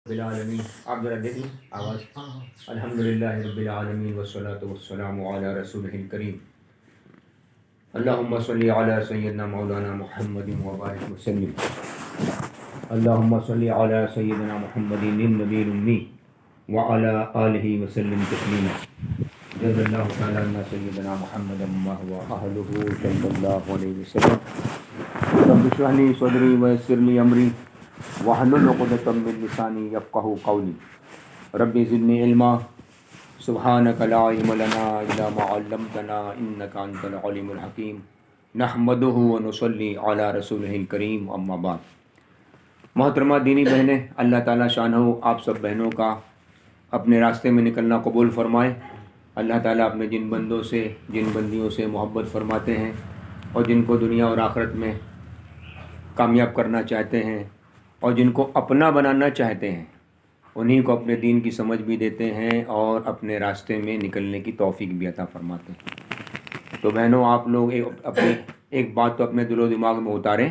بالعالمین آپ ذرا دیکھ لیں آواز. الحمدللہ رب العالمین والصلاة والسلام علی رسولہ الکریم. اللہم صلی علی سیدنا مولانا محمد وبارک وسلم. اللہم صلی علی سیدنا محمد النبی الامی وعلی آلہ وسلم تسلیما. جزا اللہ تعالی عنا سیدنا محمد ما هو اہلہ صلی اللہ علیہ وسلم. رب اشرح لی صدری ویسر لی امری واحلل عقدۃ من لسانی یفقہوا قولی. رب زدنی علما سبحانک لا علم لنا الا ما علمتنا انک انت العلیم الحکیم. نحمدہ ونصلی علی رسولہ الکریم. اما بعد. محترمہ دینی بہنیں، اللہ تعالیٰ شانہ آپ سب بہنوں کا اپنے راستے میں نکلنا قبول فرمائے. اللہ تعالیٰ اپنے جن بندوں سے جن بندیوں سے محبت فرماتے ہیں اور جن کو دنیا اور آخرت میں کامیاب کرنا چاہتے ہیں اور جن کو اپنا بنانا چاہتے ہیں، انہی کو اپنے دین کی سمجھ بھی دیتے ہیں اور اپنے راستے میں نکلنے کی توفیق بھی عطا فرماتے ہیں. تو بہنوں، آپ لوگ اپنی ایک بات تو اپنے دل و دماغ میں اتاریں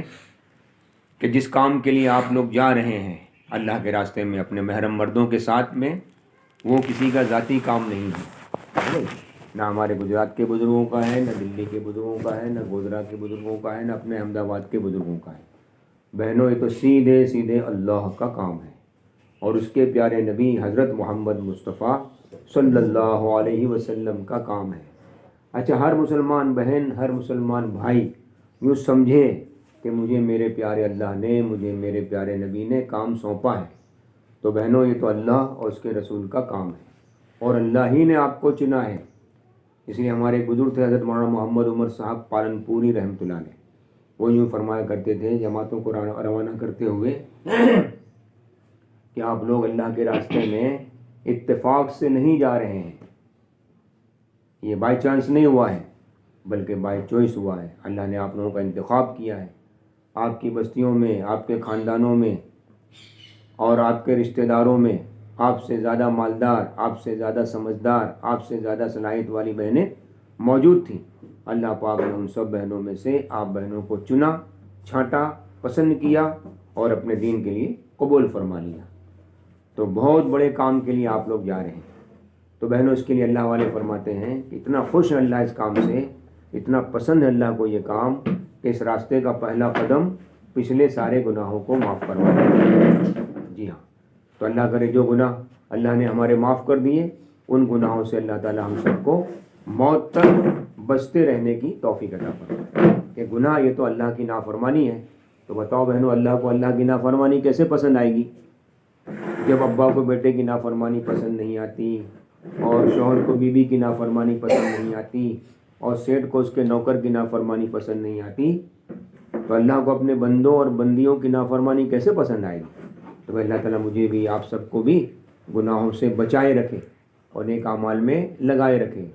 کہ جس کام کے لیے آپ لوگ جا رہے ہیں اللہ کے راستے میں اپنے محرم مردوں کے ساتھ میں، وہ کسی کا ذاتی کام نہیں ہے. نہ ہمارے گجرات کے بزرگوں کا ہے، نہ دلی کے بزرگوں کا ہے، نہ گودرا کے بزرگوں کا ہے، نہ اپنے احمد آباد کے بزرگوں کا ہے. بہنوں، یہ تو سیدھے سیدھے اللہ کا کام ہے اور اس کے پیارے نبی حضرت محمد مصطفیٰ صلی اللہ علیہ وسلم کا کام ہے. اچھا، ہر مسلمان بہن، ہر مسلمان بھائی یوں سمجھے کہ مجھے میرے پیارے اللہ نے، مجھے میرے پیارے نبی نے کام سونپا ہے. تو بہنوں، یہ تو اللہ اور اس کے رسول کا کام ہے اور اللہ ہی نے آپ کو چنا ہے. اس لیے ہمارے بزرگ تھے حضرت مولانا محمد عمر صاحب پالنپوری رحمۃ اللہ علیہ، وہ یوں فرمایا کرتے تھے جماعتوں کو روانہ کرتے ہوئے کہ آپ لوگ اللہ کے راستے میں اتفاق سے نہیں جا رہے ہیں، یہ بائی چانس نہیں ہوا ہے بلکہ بائی چوائس ہوا ہے. اللہ نے آپ لوگوں کا انتخاب کیا ہے. آپ کی بستیوں میں، آپ کے خاندانوں میں اور آپ کے رشتہ داروں میں آپ سے زیادہ مالدار، آپ سے زیادہ سمجھدار، آپ سے زیادہ صلاحیت والی بہنیں موجود تھیں. اللہ پاک نے ان سب بہنوں میں سے آپ بہنوں کو چنا، چھانٹا، پسند کیا اور اپنے دین کے لیے قبول فرما لیا. تو بہت بڑے کام کے لیے آپ لوگ جا رہے ہیں. تو بہنوں، اس کے لیے اللہ والے فرماتے ہیں کہ اتنا خوش ہے اللہ اس کام سے، اتنا پسند ہے اللہ کو یہ کام کہ اس راستے کا پہلا قدم پچھلے سارے گناہوں کو معاف کروا دے. جی ہاں، تو اللہ کرے جو گناہ اللہ نے ہمارے معاف کر دیے، ان گناہوں سے اللہ تعالی ہم سب کو موت تک بچتے رہنے کی توفیق عطا فرمائے. کہ گناہ یہ تو اللہ کی نافرمانی ہے. تو بتاؤ بہنوں، اللہ کو اللہ کی نافرمانی کیسے پسند آئے گی؟ جب ابا کو بیٹے کی نافرمانی پسند نہیں آتی اور شوہر کو بیوی کی نافرمانی پسند نہیں آتی اور سیٹھ کو اس کے نوکر کی نافرمانی پسند نہیں آتی، تو اللہ کو اپنے بندوں اور بندیوں کی نافرمانی کیسے پسند آئے گی؟ تو اللہ تعالیٰ مجھے بھی، آپ سب کو بھی گناہوں سے بچائے رکھے اور نیک اعمال میں لگائے رکھے.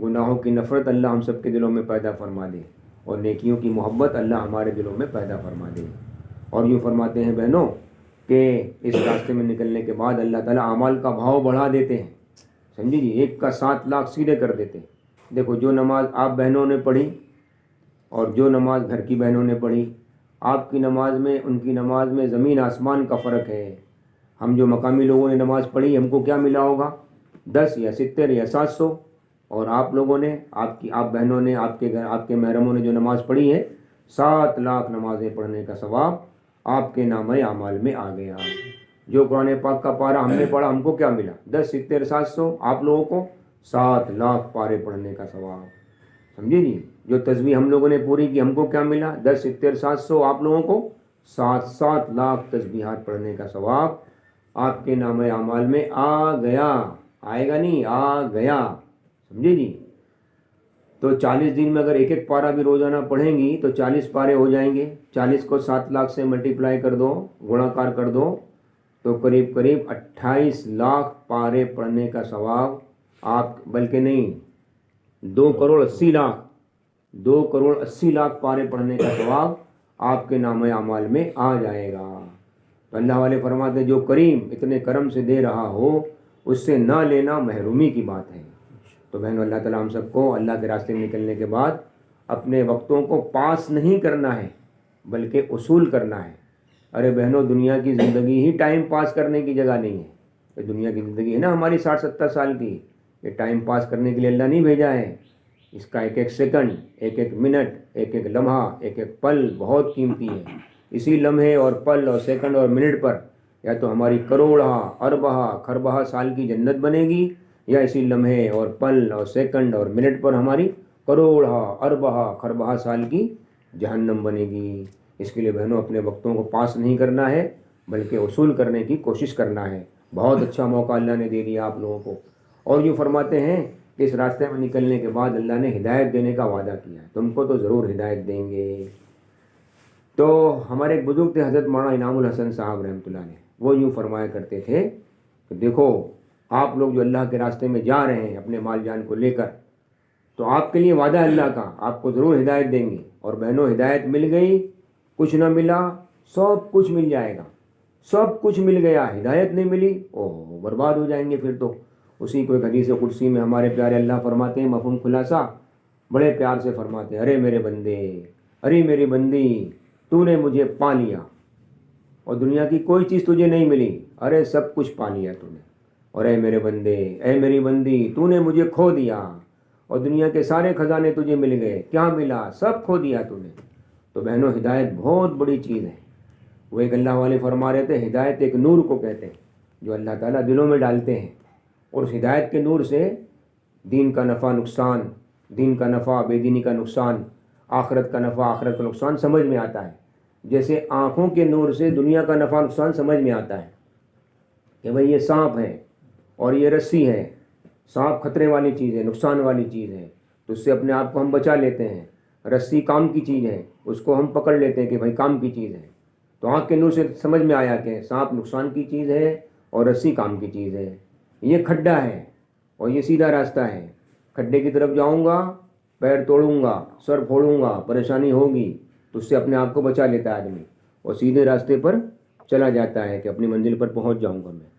گناہوں کی نفرت اللہ ہم سب کے دلوں میں پیدا فرما دے اور نیکیوں کی محبت اللہ ہمارے دلوں میں پیدا فرما دے. اور یوں فرماتے ہیں بہنوں کہ اس راستے میں نکلنے کے بعد اللہ تعالیٰ اعمال کا بھاؤ بڑھا دیتے ہیں. سمجھے جی، 1 کا 7 لاکھ سیدھے کر دیتے ہیں. دیکھو، جو نماز آپ بہنوں نے پڑھی اور جو نماز گھر کی بہنوں نے پڑھی، آپ کی نماز میں ان کی نماز میں زمین آسمان کا فرق ہے. ہم جو مقامی لوگوں نے نماز پڑھی، ہم کو کیا ملا ہوگا؟ 10 یا 70 یا 700. اور آپ لوگوں نے، آپ بہنوں نے، آپ کے گھر، آپ کے محرموں نے جو نماز پڑھی ہے، 7 لاکھ نمازیں پڑھنے کا ثواب آپ کے نامہ اعمال میں آ گیا. جو قرآن پاک کا پارہ ہم نے پڑھا، ہم کو کیا ملا؟ 10 70 700. آپ لوگوں کو 7 لاکھ پارے پڑھنے کا ثواب. سمجھے جی؟ جو تسبیح ہم لوگوں نے پوری کی، ہم کو کیا ملا؟ 10 70 700. آپ لوگوں کو 7 لاکھ تسبیحات پڑھنے کا ثواب آپ کے نامہ اعمال میں آ گیا. آئے گا نہیں، آ گیا. سمجھے جی؟ تو 40 دن میں اگر ایک پارہ بھی روزانہ پڑھیں گی تو 40 پارے ہو جائیں گے. 40 کو 7 لاکھ سے ملٹیپلائی کر دو، گڑا کار کر دو، تو قریب 28 لاکھ پارے پڑھنے کا ثواب آپ، بلکہ نہیں، 2 کروڑ 80 لاکھ، 2 کروڑ 80 لاکھ پارے پڑھنے کا ثواب آپ کے نامہ اعمال میں آ جائے گا. تو اللہ والے فرماتے ہیں جو کریم اتنے کرم سے دے رہا ہو، اس سے نہ لینا محرومی کی بات ہے. تو بہنوں، اللہ تعالیٰ ہم سب کو اللہ کے راستے میں نکلنے کے بعد اپنے وقتوں کو پاس نہیں کرنا ہے بلکہ اصول کرنا ہے. ارے بہنوں دنیا کی زندگی ہی ٹائم پاس کرنے کی جگہ نہیں ہے. یہ دنیا کی زندگی ہے نا ہماری 60-70 سال کی, یہ ٹائم پاس کرنے کے لیے اللہ نہیں بھیجا ہے. اس کا ایک ایک سیکنڈ, ایک ایک منٹ, ایک ایک لمحہ, ایک ایک پل بہت قیمتی ہے. اسی لمحے اور پل اور سیکنڈ اور منٹ پر یا تو ہماری کروڑہ اربہ کھربہ سال کی جنت بنے گی, یا اسی لمحے اور پل اور سیکنڈ اور منٹ پر ہماری کروڑہ اربہ کھربہ سال کی جہنم بنے گی. اس کے لیے بہنوں اپنے وقتوں کو پاس نہیں کرنا ہے بلکہ وصول کرنے کی کوشش کرنا ہے. بہت اچھا موقع اللہ نے دے دیا آپ لوگوں کو. اور یوں فرماتے ہیں کہ اس راستے میں نکلنے کے بعد اللہ نے ہدایت دینے کا وعدہ کیا ہے, تم کو تو ضرور ہدایت دیں گے. تو ہمارے ایک بزرگ تھے حضرت مولانا انعام الحسن صاحب رحمۃ اللہ علیہ, وہ یوں فرمایا کرتے تھے کہ دیکھو آپ لوگ جو اللہ کے راستے میں جا رہے ہیں اپنے مال جان کو لے کر, تو آپ کے لیے وعدہ اللہ کا, آپ کو ضرور ہدایت دیں گے. اور بہنوں ہدایت مل گئی, کچھ نہ ملا, سب کچھ مل جائے گا. سب کچھ مل گیا, ہدایت نہیں ملی, اوہ برباد ہو جائیں گے پھر تو. اسی کو ایک حدیث قدسی میں ہمارے پیارے اللہ فرماتے ہیں, مفہوم خلاصہ بڑے پیار سے فرماتے ہیں, ارے میرے بندے, ارے میری بندی, تو نے مجھے پا لیا اور دنیا کی کوئی چیز تجھے نہیں ملی, ارے سب کچھ پا لیا تو نے. اور اے میرے بندے, اے میری بندی, تو نے مجھے کھو دیا اور دنیا کے سارے خزانے تجھے مل گئے, کیا ملا, سب کھو دیا تو نے. تو بہنوں ہدایت بہت بڑی چیز ہے. وہ ایک اللہ والے فرما رہے تھے, ہدایت ایک نور کو کہتے ہیں جو اللہ تعالیٰ دلوں میں ڈالتے ہیں, اور اس ہدایت کے نور سے دین کا نفع نقصان, دین کا نفع بے دینی کا نقصان, آخرت کا نفع آخرت کا نقصان سمجھ میں آتا ہے. جیسے آنکھوں کے نور سے دنیا کا نفع نقصان سمجھ میں آتا ہے کہ بھئی یہ سانپ ہے اور یہ رسی ہے, سانپ خطرے والی چیز ہے, نقصان والی چیز ہے, تو اس سے اپنے آپ کو ہم بچا لیتے ہیں. رسی کام کی چیز ہے, اس کو ہم پکڑ لیتے ہیں کہ بھئی کام کی چیز ہے. تو آنکھ کے نور سے سمجھ میں آیا کہ سانپ نقصان کی چیز ہے اور رسی کام کی چیز ہے. یہ کھڈا ہے اور یہ سیدھا راستہ ہے, کھڈے کی طرف جاؤں گا پیر توڑوں گا, سر پھوڑوں گا, پریشانی ہوگی, تو اس سے اپنے آپ کو بچا لیتا ہے آدمی اور سیدھے راستے پر چلا جاتا ہے کہ اپنی منزل پر پہنچ جاؤں گا میں.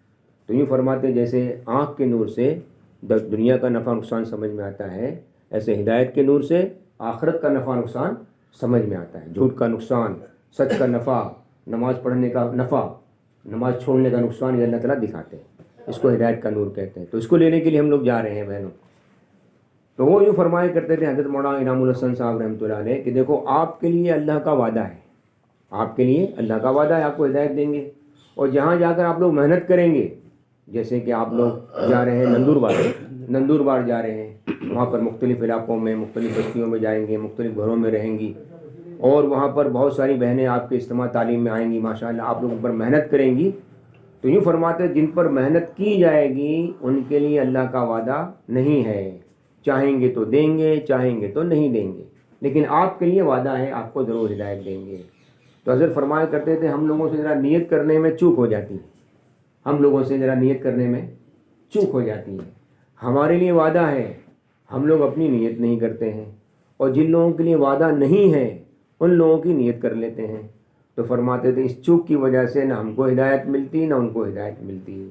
تو یوں فرماتے جیسے آنکھ کے نور سے دنیا کا نفع نقصان سمجھ میں آتا ہے, ایسے ہدایت کے نور سے آخرت کا نفع نقصان سمجھ میں آتا ہے. جھوٹ کا نقصان, سچ کا نفع, نماز پڑھنے کا نفع, نماز چھوڑنے کا نقصان, یہ اللہ تعالیٰ دکھاتے ہیں. اس کو ہدایت کا نور کہتے ہیں. تو اس کو لینے کے لیے ہم لوگ جا رہے ہیں بہنوں. تو وہ یوں فرمایا کرتے تھے حضرت مولانا انعام الحسن صاحب رحمۃ اللہ علیہ کہ دیکھو آپ کے لیے اللہ کا وعدہ ہے, آپ کے لیے اللہ کا وعدہ ہے, آپ کو ہدایت دیں گے. اور جہاں جا کر آپ لوگ محنت کریں گے, جیسے کہ آپ لوگ جا رہے ہیں نندور بار جا رہے ہیں, وہاں پر مختلف علاقوں میں مختلف بستیوں میں جائیں گے, مختلف گھروں میں رہیں گی, اور وہاں پر بہت ساری بہنیں آپ کے اجتماع تعلیم میں آئیں گی, ماشاءاللہ آپ لوگ پر محنت کریں گی. تو یوں فرماتے جن پر محنت کی جائے گی ان کے لیے اللہ کا وعدہ نہیں ہے, چاہیں گے تو دیں گے, چاہیں گے تو نہیں دیں گے, لیکن آپ کے لیے وعدہ ہے, آپ کو ضرور ہدایت دیں گے. تو حضرت فرمایا کرتے تھے ہم لوگوں سے ذرا نیت کرنے میں چوک ہو جاتی ہے, ہم لوگوں سے ذرا نیت کرنے میں چوک ہو جاتی ہے. ہمارے لیے وعدہ ہے, ہم لوگ اپنی نیت نہیں کرتے ہیں, اور جن لوگوں کے لیے وعدہ نہیں ہے ان لوگوں کی نیت کر لیتے ہیں. تو فرماتے تھے اس چوک کی وجہ سے نہ ہم کو ہدایت ملتی نہ ان کو ہدایت ملتی.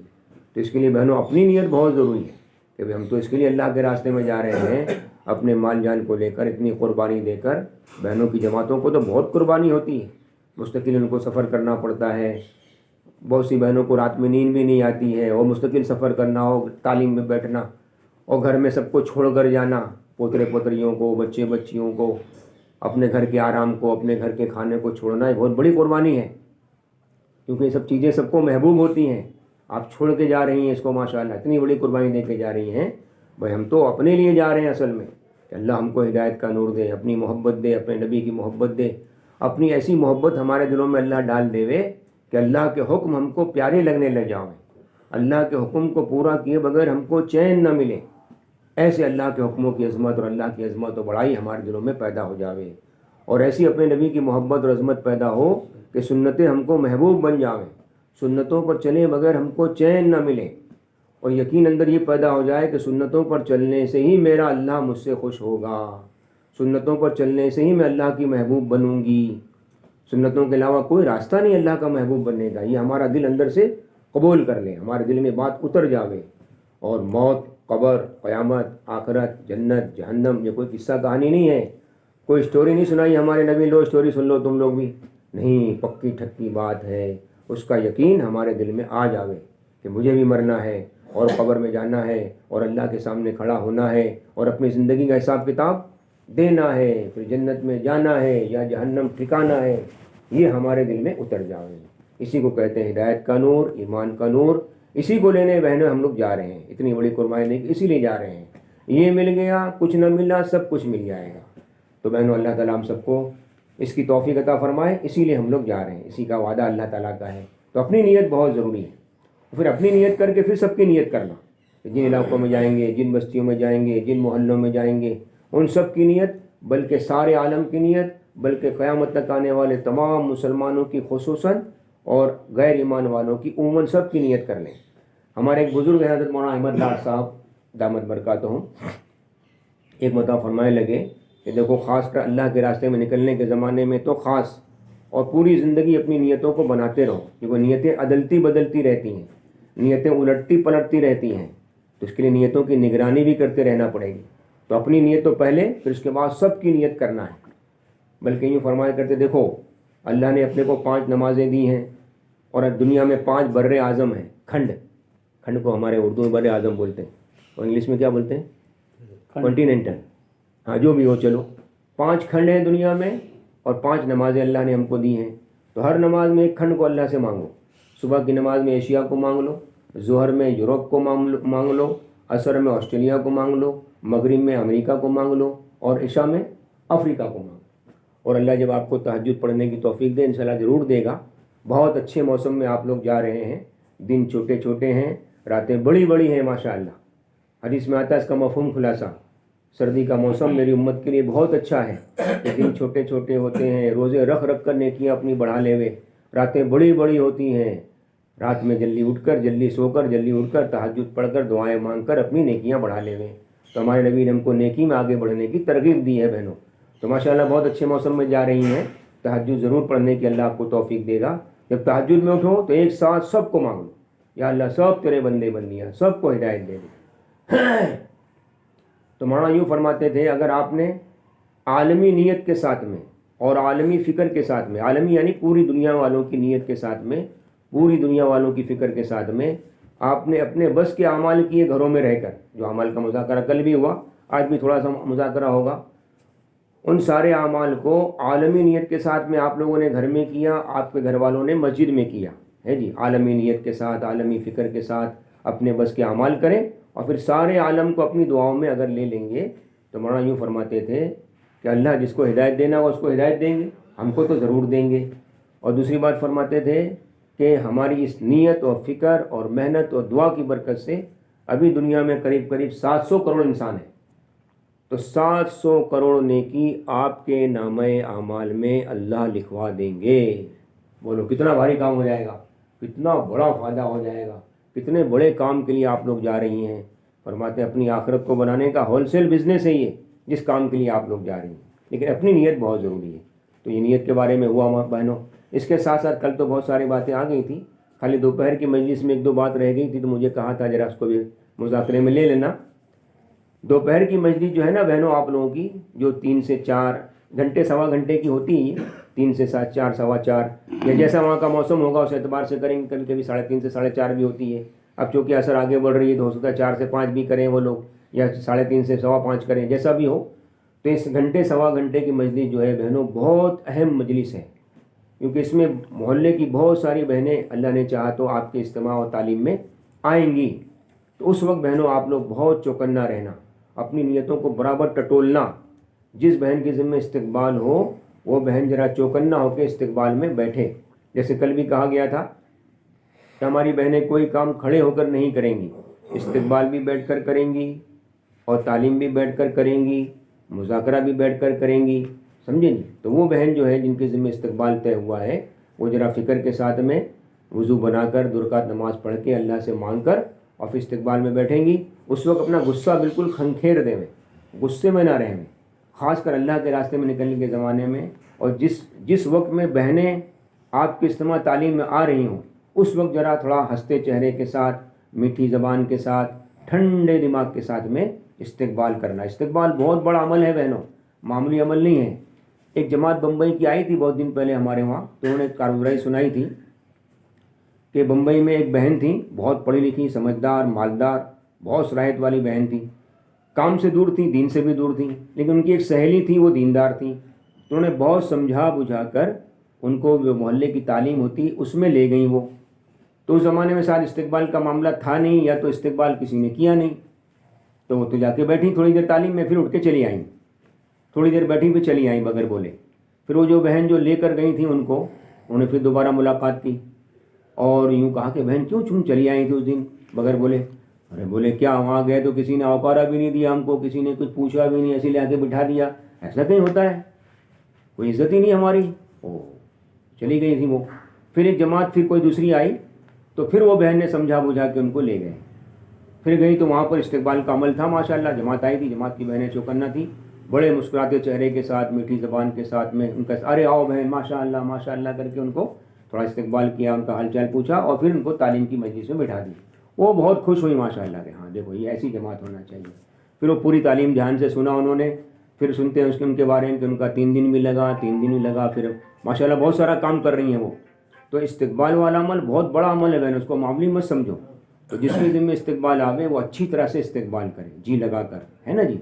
تو اس کے لیے بہنوں اپنی نیت بہت ضروری ہے کہ ہم تو اس کے لیے اللہ کے راستے میں جا رہے ہیں, اپنے مال جان کو لے کر اتنی قربانی دے کر. بہنوں کی جماعتوں کو تو بہت قربانی ہوتی ہے, مستقل ان کو سفر کرنا پڑتا ہے. بہت سی بہنوں کو رات میں نیند بھی نہیں آتی ہے, اور مستقل سفر کرنا ہو, تعلیم میں بیٹھنا, اور گھر میں سب کو چھوڑ کر جانا, پوترے پوتریوں کو, بچے بچیوں کو, اپنے گھر کے آرام کو, اپنے گھر کے کھانے کو چھوڑنا, یہ بہت بڑی قربانی ہے, کیونکہ یہ سب چیزیں سب کو محبوب ہوتی ہیں. آپ چھوڑ کے جا رہی ہیں اس کو, ماشاءاللہ اتنی بڑی قربانی دے کے جا رہی ہیں. بھائی ہم تو اپنے لیے جا رہے ہیں اصل میں, کہ اللہ ہم کو ہدایت کا نور دے, اپنی محبت دے, اپنے نبی کی محبت دے, اپنی ایسی محبت ہمارے دلوں میں اللہ ڈال دے کہ اللہ کے حکم ہم کو پیارے لگنے لگ جائیں, اللہ کے حکم کو پورا کیے بغیر ہم کو چین نہ ملے. ایسے اللہ کے حکموں کی عظمت اور اللہ کی عظمت و بڑائی ہمارے دلوں میں پیدا ہو جاوے, اور ایسی اپنے نبی کی محبت اور عظمت پیدا ہو کہ سنتیں ہم کو محبوب بن جاویں, سنتوں پر چلے بغیر ہم کو چین نہ ملے, اور یقین اندر یہ پیدا ہو جائے کہ سنتوں پر چلنے سے ہی میرا اللہ مجھ سے خوش ہوگا, سنتوں پر چلنے سے ہی میں اللہ کی محبوب بنوں گی, سنتوں کے علاوہ کوئی راستہ نہیں اللہ کا محبوب بننے کا. یہ ہمارا دل اندر سے قبول کر لے, ہمارے دل میں بات اتر جاوے, اور موت, قبر, قیامت, آخرت, جنت, جہنم یہ کوئی قصہ کہانی نہیں ہے, کوئی اسٹوری نہیں سنائی ہمارے نبی, لو اسٹوری سن لو تم لوگ بھی, نہیں پکی ٹھکی بات ہے، اس کا یقین ہمارے دل میں آ جاوے کہ مجھے بھی مرنا ہے اور قبر میں جانا ہے اور اللہ کے سامنے کھڑا ہونا ہے اور اپنی زندگی کا حساب کتاب دینا ہے، پھر جنت میں جانا ہے یا جہنم ٹھکانا ہے، یہ ہمارے دل میں اتر جاوے۔ اسی کو کہتے ہیں ہدایت کا نور، ایمان کا نور، اسی کو لینے بہنوں ہم لوگ جا رہے ہیں، اتنی بڑی قربانی دے کے اسی لیے جا رہے ہیں۔ یہ مل گیا، کچھ نہ ملا، سب کچھ مل جائے گا۔ تو بہنوں اللہ تعالیٰ ہم سب کو اس کی توفیق عطا فرمائے، اسی لیے ہم لوگ جا رہے ہیں، اسی کا وعدہ اللہ تعالیٰ کا ہے۔ تو اپنی نیت بہت ضروری ہے، پھر اپنی نیت کر کے پھر سب کی نیت کرنا، جن علاقوں میں جائیں گے، جن بستیوں میں جائیں گے، جن محلوں میں جائیں گے، ان سب کی نیت، بلکہ سارے عالم کی نیت، بلکہ قیامت تک آنے والے تمام مسلمانوں کی خصوصاً اور غیر ایمان والوں کی عموماً سب کی نیت کر لیں۔ ہمارے ایک بزرگ ہیں حضرت مولانا احمد لاڈ صاحب دامت برکاتہم، ایک مرتبہ فرمانے لگے کہ دیکھو خاص کر اللہ کے راستے میں نکلنے کے زمانے میں تو خاص اور پوری زندگی اپنی نیتوں کو بناتے رہو، کیونکہ نیتیں عدلتی بدلتی رہتی ہیں، نیتیں الٹتی پلٹتی رہتی ہیں، تو اس کے لیے نیتوں کی نگرانی بھی کرتے رہنا پڑے گی۔ تو اپنی نیت تو پہلے، پھر اس کے بعد سب کی نیت کرنا ہے۔ بلکہ یوں فرمایا کرتے دیکھو اللہ نے اپنے کو 5 نمازیں دی ہیں اور دنیا میں 5 بر اعظم ہیں، کھنڈ کو ہمارے اردو میں بر اعظم بولتے ہیں اور انگلش میں کیا بولتے ہیں؟ کانٹیننٹل، ہاں جو بھی ہو، چلو 5 کھنڈ ہیں دنیا میں اور 5 نمازیں اللہ نے ہم کو دی ہیں۔ تو ہر نماز میں ایک کھنڈ کو اللہ سے مانگو، صبح کی نماز میں ایشیا کو مانگ لو، ظہر میں یورپ کو مانگ لو، عصر میں آسٹریلیا کو مانگ لو، مغرب میں امریکہ کو مانگ لو اور عشاء میں افریقہ کو مانگ لو۔ اور اللہ جب آپ کو تہجد پڑھنے کی توفیق دے، انشاءاللہ ضرور دے گا۔ بہت اچھے موسم میں آپ لوگ جا رہے ہیں، دن چھوٹے چھوٹے ہیں، راتیں بڑی بڑی ہیں ماشاءاللہ۔ حدیث میں آتا ہے اس کا مفہوم خلاصہ، سردی کا موسم میری امت کے لیے بہت اچھا ہے کہ دن چھوٹے چھوٹے ہوتے ہیں، روزے رکھ رکھ کر نیکیاں اپنی بڑھا لے ہوئے، راتیں بڑی بڑی ہوتی ہیں، رات میں جلدی اٹھ کر، جلدی سو کر، جلدی اٹھ کر تہجد پڑھ کر دعائیں مانگ کر اپنی نیکیاں بڑھا لے ہوئے۔ تو ہمارے نبی نے ہم کو نیکی میں آگے بڑھنے کی ترغیب دی ہے بہنوں۔ تو ماشاءاللہ بہت اچھے موسم میں جا رہی ہیں، تہجد ضرور پڑھنے کی اللہ آپ کو توفیق دے گا۔ جب تہجد میں اٹھو تو ایک ساتھ سب کو مانگ لو، یا اللہ سب تیرے بندے بندیاں، سب کو ہدایت دے دے۔ تو مولانا یوں فرماتے تھے اگر آپ نے عالمی نیت کے ساتھ میں اور عالمی فکر کے ساتھ میں، عالمی یعنی پوری دنیا والوں کی نیت کے ساتھ میں، پوری دنیا والوں کی فکر کے ساتھ میں آپ نے اپنے بس کے اعمال کیے گھروں میں رہ کر، جو اعمال کا مذاکرہ کل بھی ہوا، آج بھی تھوڑا سا مذاکرہ ہوگا، ان سارے اعمال کو عالمی نیت کے ساتھ میں آپ لوگوں نے گھر میں کیا، آپ کے گھر والوں نے مسجد میں کیا ہے جی، عالمی نیت کے ساتھ، عالمی فکر کے ساتھ اپنے بس کے اعمال کریں اور پھر سارے عالم کو اپنی دعاؤں میں اگر لے لیں گے تو مولانا یوں فرماتے تھے کہ اللہ جس کو ہدایت دینا ہو اس کو ہدایت دیں گے، ہم کو تو ضرور دیں گے۔ اور دوسری بات فرماتے تھے کہ ہماری اس نیت اور فکر اور محنت اور دعا کی برکت سے ابھی دنیا میں قریب قریب 700 کروڑ انسان ہیں، تو 700 کروڑ نیکی آپ کے نامہ اعمال میں اللہ لکھوا دیں گے۔ بولو کتنا بھاری کام ہو جائے گا، کتنا بڑا فائدہ ہو جائے گا، کتنے بڑے کام کے لیے آپ لوگ جا رہی ہیں۔ فرماتے ہیں اپنی آخرت کو بنانے کا ہول سیل بزنس ہے یہ، جس کام کے لیے آپ لوگ جا رہی ہیں، لیکن اپنی نیت بہت ضروری ہے۔ تو یہ نیت کے بارے میں ہوا بہنوں۔ اس کے ساتھ ساتھ کل تو بہت ساری باتیں آ گئی تھیں، خالی دوپہر کی مجلس میں 1-2 بات رہ گئی تھی، تو مجھے کہا تھا ذرا اس کو بھی مذاکرے میں لے لینا۔ دوپہر کی مجلس جو ہے نا بہنوں آپ لوگوں کی، جو 3 سے 4 گھنٹے، سوا گھنٹے کی ہوتی ہے، 3 سے 7، 4، سوا 4، یا جیسا وہاں کا موسم ہوگا اس اعتبار سے کریں گے، کبھی کبھی 3:30 سے 4:30 بھی ہوتی ہے۔ اب چونکہ اثر آگے بڑھ رہی ہے تو ہو سکتا ہے 4 سے 5 بھی کریں وہ لوگ، یا 3:30 سے 5:15 کریں، جیسا بھی ہو۔ تو اس گھنٹے سوا گھنٹے کی مجلس جو ہے بہنوں بہت اہم مجلس ہے، کیونکہ اس میں محلے کی بہت ساری بہنیں اللہ نے چاہا تو آپ کے اجتماع اور تعلیم میں آئیں گی۔ تو اس وقت بہنوں آپ لوگ بہت چوکنا رہنا، اپنی نیتوں کو برابر ٹٹولنا۔ جس بہن کے ذمہ استقبال ہو وہ بہن ذرا چوکنا ہو کے استقبال میں بیٹھے۔ جیسے کل بھی کہا گیا تھا کہ ہماری بہنیں کوئی کام کھڑے ہو کر نہیں کریں گی، استقبال بھی بیٹھ کر کریں گی اور تعلیم بھی بیٹھ کر کریں گی، مذاکرہ بھی بیٹھ کر کریں گی، سمجھیں جی۔ تو وہ بہن جو ہے جن کے ذمہ استقبال طے ہوا ہے وہ ذرا فکر کے ساتھ میں وضو بنا کر 2 رکعت نماز پڑھ کے اللہ سے مانگ کر اور پھر استقبال میں بیٹھیں گی۔ اس وقت اپنا غصہ بالکل کھنکھیر دیں، غصے میں نہ رہیں، خاص کر اللہ کے راستے میں نکلنے کے زمانے میں، اور جس وقت میں بہنیں آپ کے اجتماع تعلیم میں آ رہی ہوں اس وقت ذرا تھوڑا ہنستے چہرے کے ساتھ، میٹھی زبان کے ساتھ، ٹھنڈے دماغ کے ساتھ میں استقبال کرنا۔ استقبال بہت بڑا عمل ہے بہنوں، معمولی عمل نہیں ہے۔ ایک جماعت بمبئی کی آئی تھی بہت دن پہلے ہمارے وہاں، تو انہوں نے کارگزاری سنائی تھی کہ بمبئی میں ایک بہن تھی، بہت پڑھی لکھی، سمجھدار، مالدار، بہت صلاحیت والی بہن تھی، کام سے دور تھیں، دین سے بھی دور تھیں، لیکن ان کی ایک سہیلی تھی، وہ دیندار تھیں، تو انہوں نے بہت سمجھا بجھا کر ان کو جو محلے کی تعلیم ہوتی اس میں لے گئیں وہ. تو اس زمانے میں شاید استقبال کا معاملہ تھا نہیں، یا تو استقبال کسی نے کیا نہیں، تو وہ تو جا کے بیٹھی تھوڑی دیر تعلیم میں، پھر اٹھ کے چلی آئیں، تھوڑی دیر بیٹھی پھر چلی آئیں بغیر بولے. پھر وہ جو بہن جو لے کر گئی تھیں ان کو، انہوں نے پھر دوبارہ ملاقات کی اور یوں کہا کہ بہن کیوں چلی آئی تھی اس دن بغیر بولے؟ ارے بولے کیا وہاں گئے تو کسی نے اوقارہ بھی نہیں دیا ہم کو، کسی نے کچھ پوچھا بھی نہیں، ایسے لے آ کے بٹھا دیا، ایسا کہیں ہوتا ہے؟ کوئی عزت ہی نہیں ہماری. چلی گئی تھی وہ. پھر ایک جماعت پھر کوئی دوسری آئی، تو پھر وہ بہن نے سمجھا بجھا کے ان کو لے گئے. پھر گئی تو وہاں پر استقبال کا عمل تھا ماشاءاللہ. جماعت آئی تھی، جماعت کی بہنیں چوکنا تھی، بڑے مسکراتے چہرے کے ساتھ، میٹھی زبان کے ساتھ میں ان کا ارے آؤ بہن ماشاءاللہ ماشاءاللہ کر کے ان کو تھوڑا استقبال کیا، ان کا حال چال پوچھا اور پھر ان کو تعلیم کی مجلس میں بٹھا دی. وہ بہت خوش ہوئی ماشاءاللہ کہ ہاں دیکھو یہ ایسی جماعت ہونا چاہیے. پھر وہ پوری تعلیم دھیان سے سنا انہوں نے. پھر سنتے ہیں ان کے بارے میں کہ ان کا 3 دن بھی لگا، 3 دن بھی لگا. پھر ماشاءاللہ بہت سارا کام کر رہی ہیں وہ. تو استقبال والا عمل بہت بڑا عمل ہے بہن، اس کو معمولی مت سمجھو. تو جس کے ذمہ استقبال آوے وہ اچھی طرح سے استقبال کرے، جی لگا کر، ہے نا جی.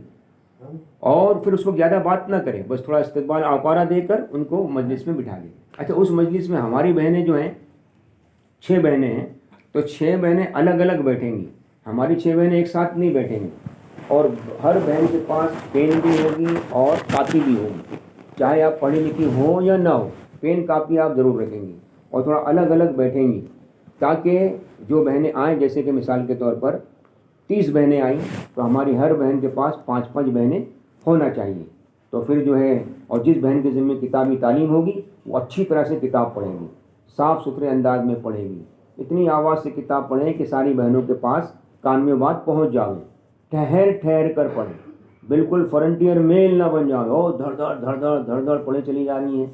اور پھر اس کو زیادہ بات نہ کرے، بس تھوڑا استقبال اوقارہ دے کر ان کو مجلس میں بٹھا دے. اچھا اس مجلس میں ہماری بہنیں جو ہیں 6 بہنیں ہیں، تو 6 بہنیں الگ الگ بیٹھیں گی. ہماری 6 بہنیں ایک ساتھ نہیں بیٹھیں گی، اور ہر بہن کے پاس پین بھی ہوگی اور کاپی بھی ہوگی. چاہے آپ پڑھی لکھی ہو یا نہ ہو، پین کاپی آپ ضرور رکھیں گی اور تھوڑا الگ الگ بیٹھیں گی، تاکہ جو بہنیں آئیں، جیسے کہ مثال کے طور پر 30 بہنیں آئیں تو ہماری ہر بہن کے پاس 5 بہنیں ہونا چاہیے. تو پھر جو ہے، اور جس بہن کے ذمہ کتابی تعلیم ہوگی وہ اچھی طرح سے کتاب پڑھے گی، صاف ستھرے انداز میں پڑھے گی، اتنی آواز سے کتاب پڑھیں کہ ساری بہنوں کے پاس کان میں بات پہنچ جاؤ. ٹھہر ٹھہر کر پڑھیں، بالکل فرنٹیئر میل نہ بن جاؤ، دھڑ دھڑ دھڑ دھڑ دھڑ دھڑ پڑھے چلی جا رہی ہیں.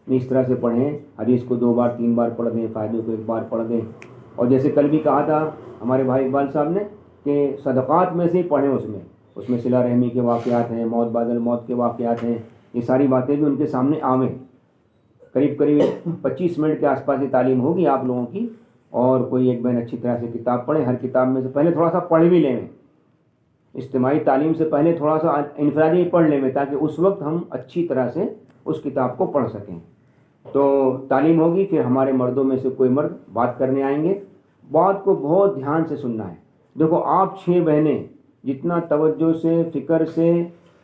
اس طرح سے پڑھیں، حدیث کو 2 بار 3 بار پڑھ دیں، فائدے کو 1 بار پڑھ دیں. اور جیسے کل بھی کہا تھا ہمارے بھائی اقبال صاحب نے کہ صدقات میں سے ہی پڑھیں، اس میں صلہ رحمی کے واقعات ہیں، موت بعد الموت کے واقعات ہیں، یہ ساری باتیں بھی ان کے سامنے آویں. قریب 25 منٹ کے آس پاس یہ تعلیم ہوگی آپ لوگوں کی. اور کوئی ایک بہن اچھی طرح سے کتاب پڑھیں، ہر کتاب میں سے پہلے تھوڑا سا پڑھ بھی لیں، اجتماعی تعلیم سے پہلے تھوڑا سا انفرادی پڑھ لیں، تاکہ اس وقت ہم اچھی طرح سے اس کتاب کو پڑھ سکیں. تو تعلیم ہوگی. پھر ہمارے مردوں میں سے کوئی مرد بات کرنے آئیں گے، بات کو بہت دھیان سے سننا ہے. دیکھو آپ 6 بہنیں جتنا توجہ سے، فکر سے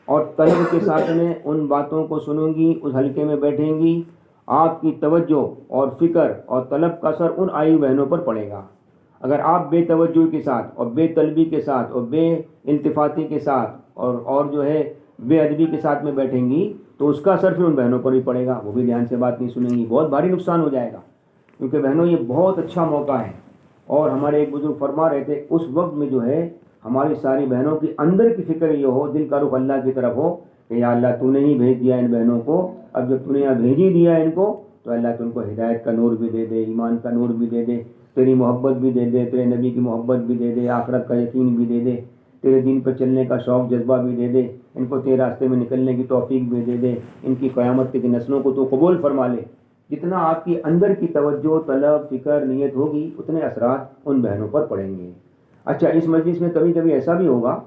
اور طلب کے ساتھ میں ان باتوں کو سنوں گی، اس حلقے میں بیٹھیں گی، آپ کی توجہ اور فکر اور طلب کا اثر ان آئی بہنوں پر پڑے گا. اگر آپ بے توجہ کے ساتھ اور بے طلبی کے ساتھ اور بے التفاتی کے ساتھ اور جو ہے بے ادبی کے ساتھ میں بیٹھیں گی، تو اس کا اثر پھر ان بہنوں پر بھی پڑے گا، وہ بھی دھیان سے بات نہیں سنیں گی، بہت بھاری نقصان ہو جائے گا. کیونکہ بہنوں یہ بہت اچھا موقع ہے. اور ہمارے ایک بزرگ فرما رہے تھے اس وقت میں جو ہے ہماری ساری بہنوں کی اندر کی فکر یہ ہو، دل کا رخ اللہ کی طرف ہو کہ یا اللہ تو نے ہی بھیج دیا ان بہنوں کو، اب جب تو نے یہاں بھیج ہی دیا ان کو تو اللہ تو ان کو ہدایت کا نور بھی دے دے، ایمان کا نور بھی دے دے، تیری محبت بھی دے دے، تیرے نبی کی محبت بھی دے دے، آخرت کا یقین بھی دے دے، تیرے دین پر چلنے کا شوق جذبہ بھی دے دے، ان کو تیرے راستے میں نکلنے کی توفیق بھی دے دے، ان کی قیامت کی نسلوں کو تو قبول فرما لے. جتنا آپ کی اندر کی توجہ، طلب، فکر، نیت ہوگی، اتنے اثرات ان بہنوں پر پڑیں گے. اچھا اس مجلس میں کبھی کبھی ایسا بھی ہوگا،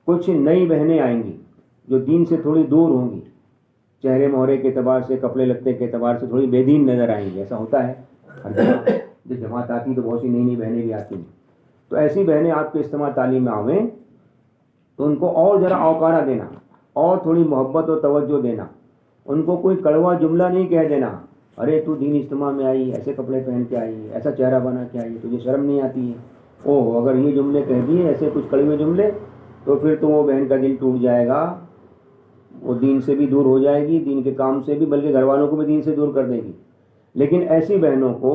کچھ نئی بہنیں آئیں گی جو دین سے تھوڑی دور ہوں گی، چہرے مہرے کے اعتبار سے، کپڑے لتے کے اعتبار سے تھوڑی بے دین نظر آئیں گی. ایسا ہوتا ہے ہر جگہ، جب جماعت آتی تو بہت سی نئی بہنیں بھی آتی ہیں. تو ایسی بہنیں آپ کے اجتماع تعلیم میں آویں تو ان کو اور ذرا اوقارہ دینا، اور تھوڑی محبت اور توجہ دینا. ان کو کوئی کڑوا جملہ نہیں کہہ دینا، ارے تو دین اجتماع میں آئی، ایسے کپڑے پہن کے آئی، ایسا چہرہ بنا کے آئی، تجھے شرم نہیں آتی ہے؟ اگر یہ جملے کہہ دیے ایسے کچھ کڑوے جملے، تو پھر تو وہ بہن کا دل ٹوٹ جائے گا، وہ دین سے بھی دور ہو جائے گی، دین کے کام سے بھی، بلکہ گھر والوں کو بھی دین سے دور کر دے گی. لیکن ایسی بہنوں کو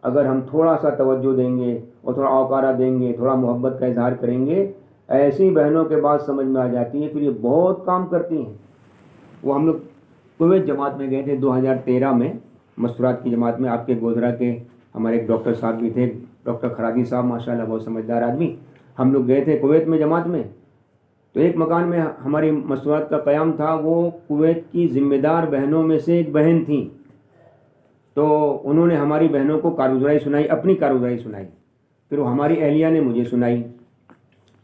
اگر ہم تھوڑا سا توجہ دیں گے اور تھوڑا اوقارہ دیں گے، تھوڑا محبت کا اظہار کریں گے، ایسی بہنوں کے بعد سمجھ میں آ جاتی ہے، پھر یہ بہت کام کرتی ہیں. وہ ہم لوگ کویت جماعت میں گئے تھے 2013 میں، مستورات کی جماعت میں. آپ کے گودرا کے ہمارے ایک ڈاکٹر صاحب بھی تھے، ڈاکٹر خرادی صاحب، ماشاءاللہ بہت سمجھدار آدمی. ہم لوگ گئے تھے کویت میں جماعت میں. تو ایک مکان میں ہماری مستورات کا قیام تھا، وہ کویت کی ذمہ دار بہنوں میں سے ایک بہن تھیں، تو انہوں نے ہماری بہنوں کو کارگزاری سنائی، اپنی کارگزاری سنائی، پھر وہ ہماری اہلیہ نے مجھے سنائی،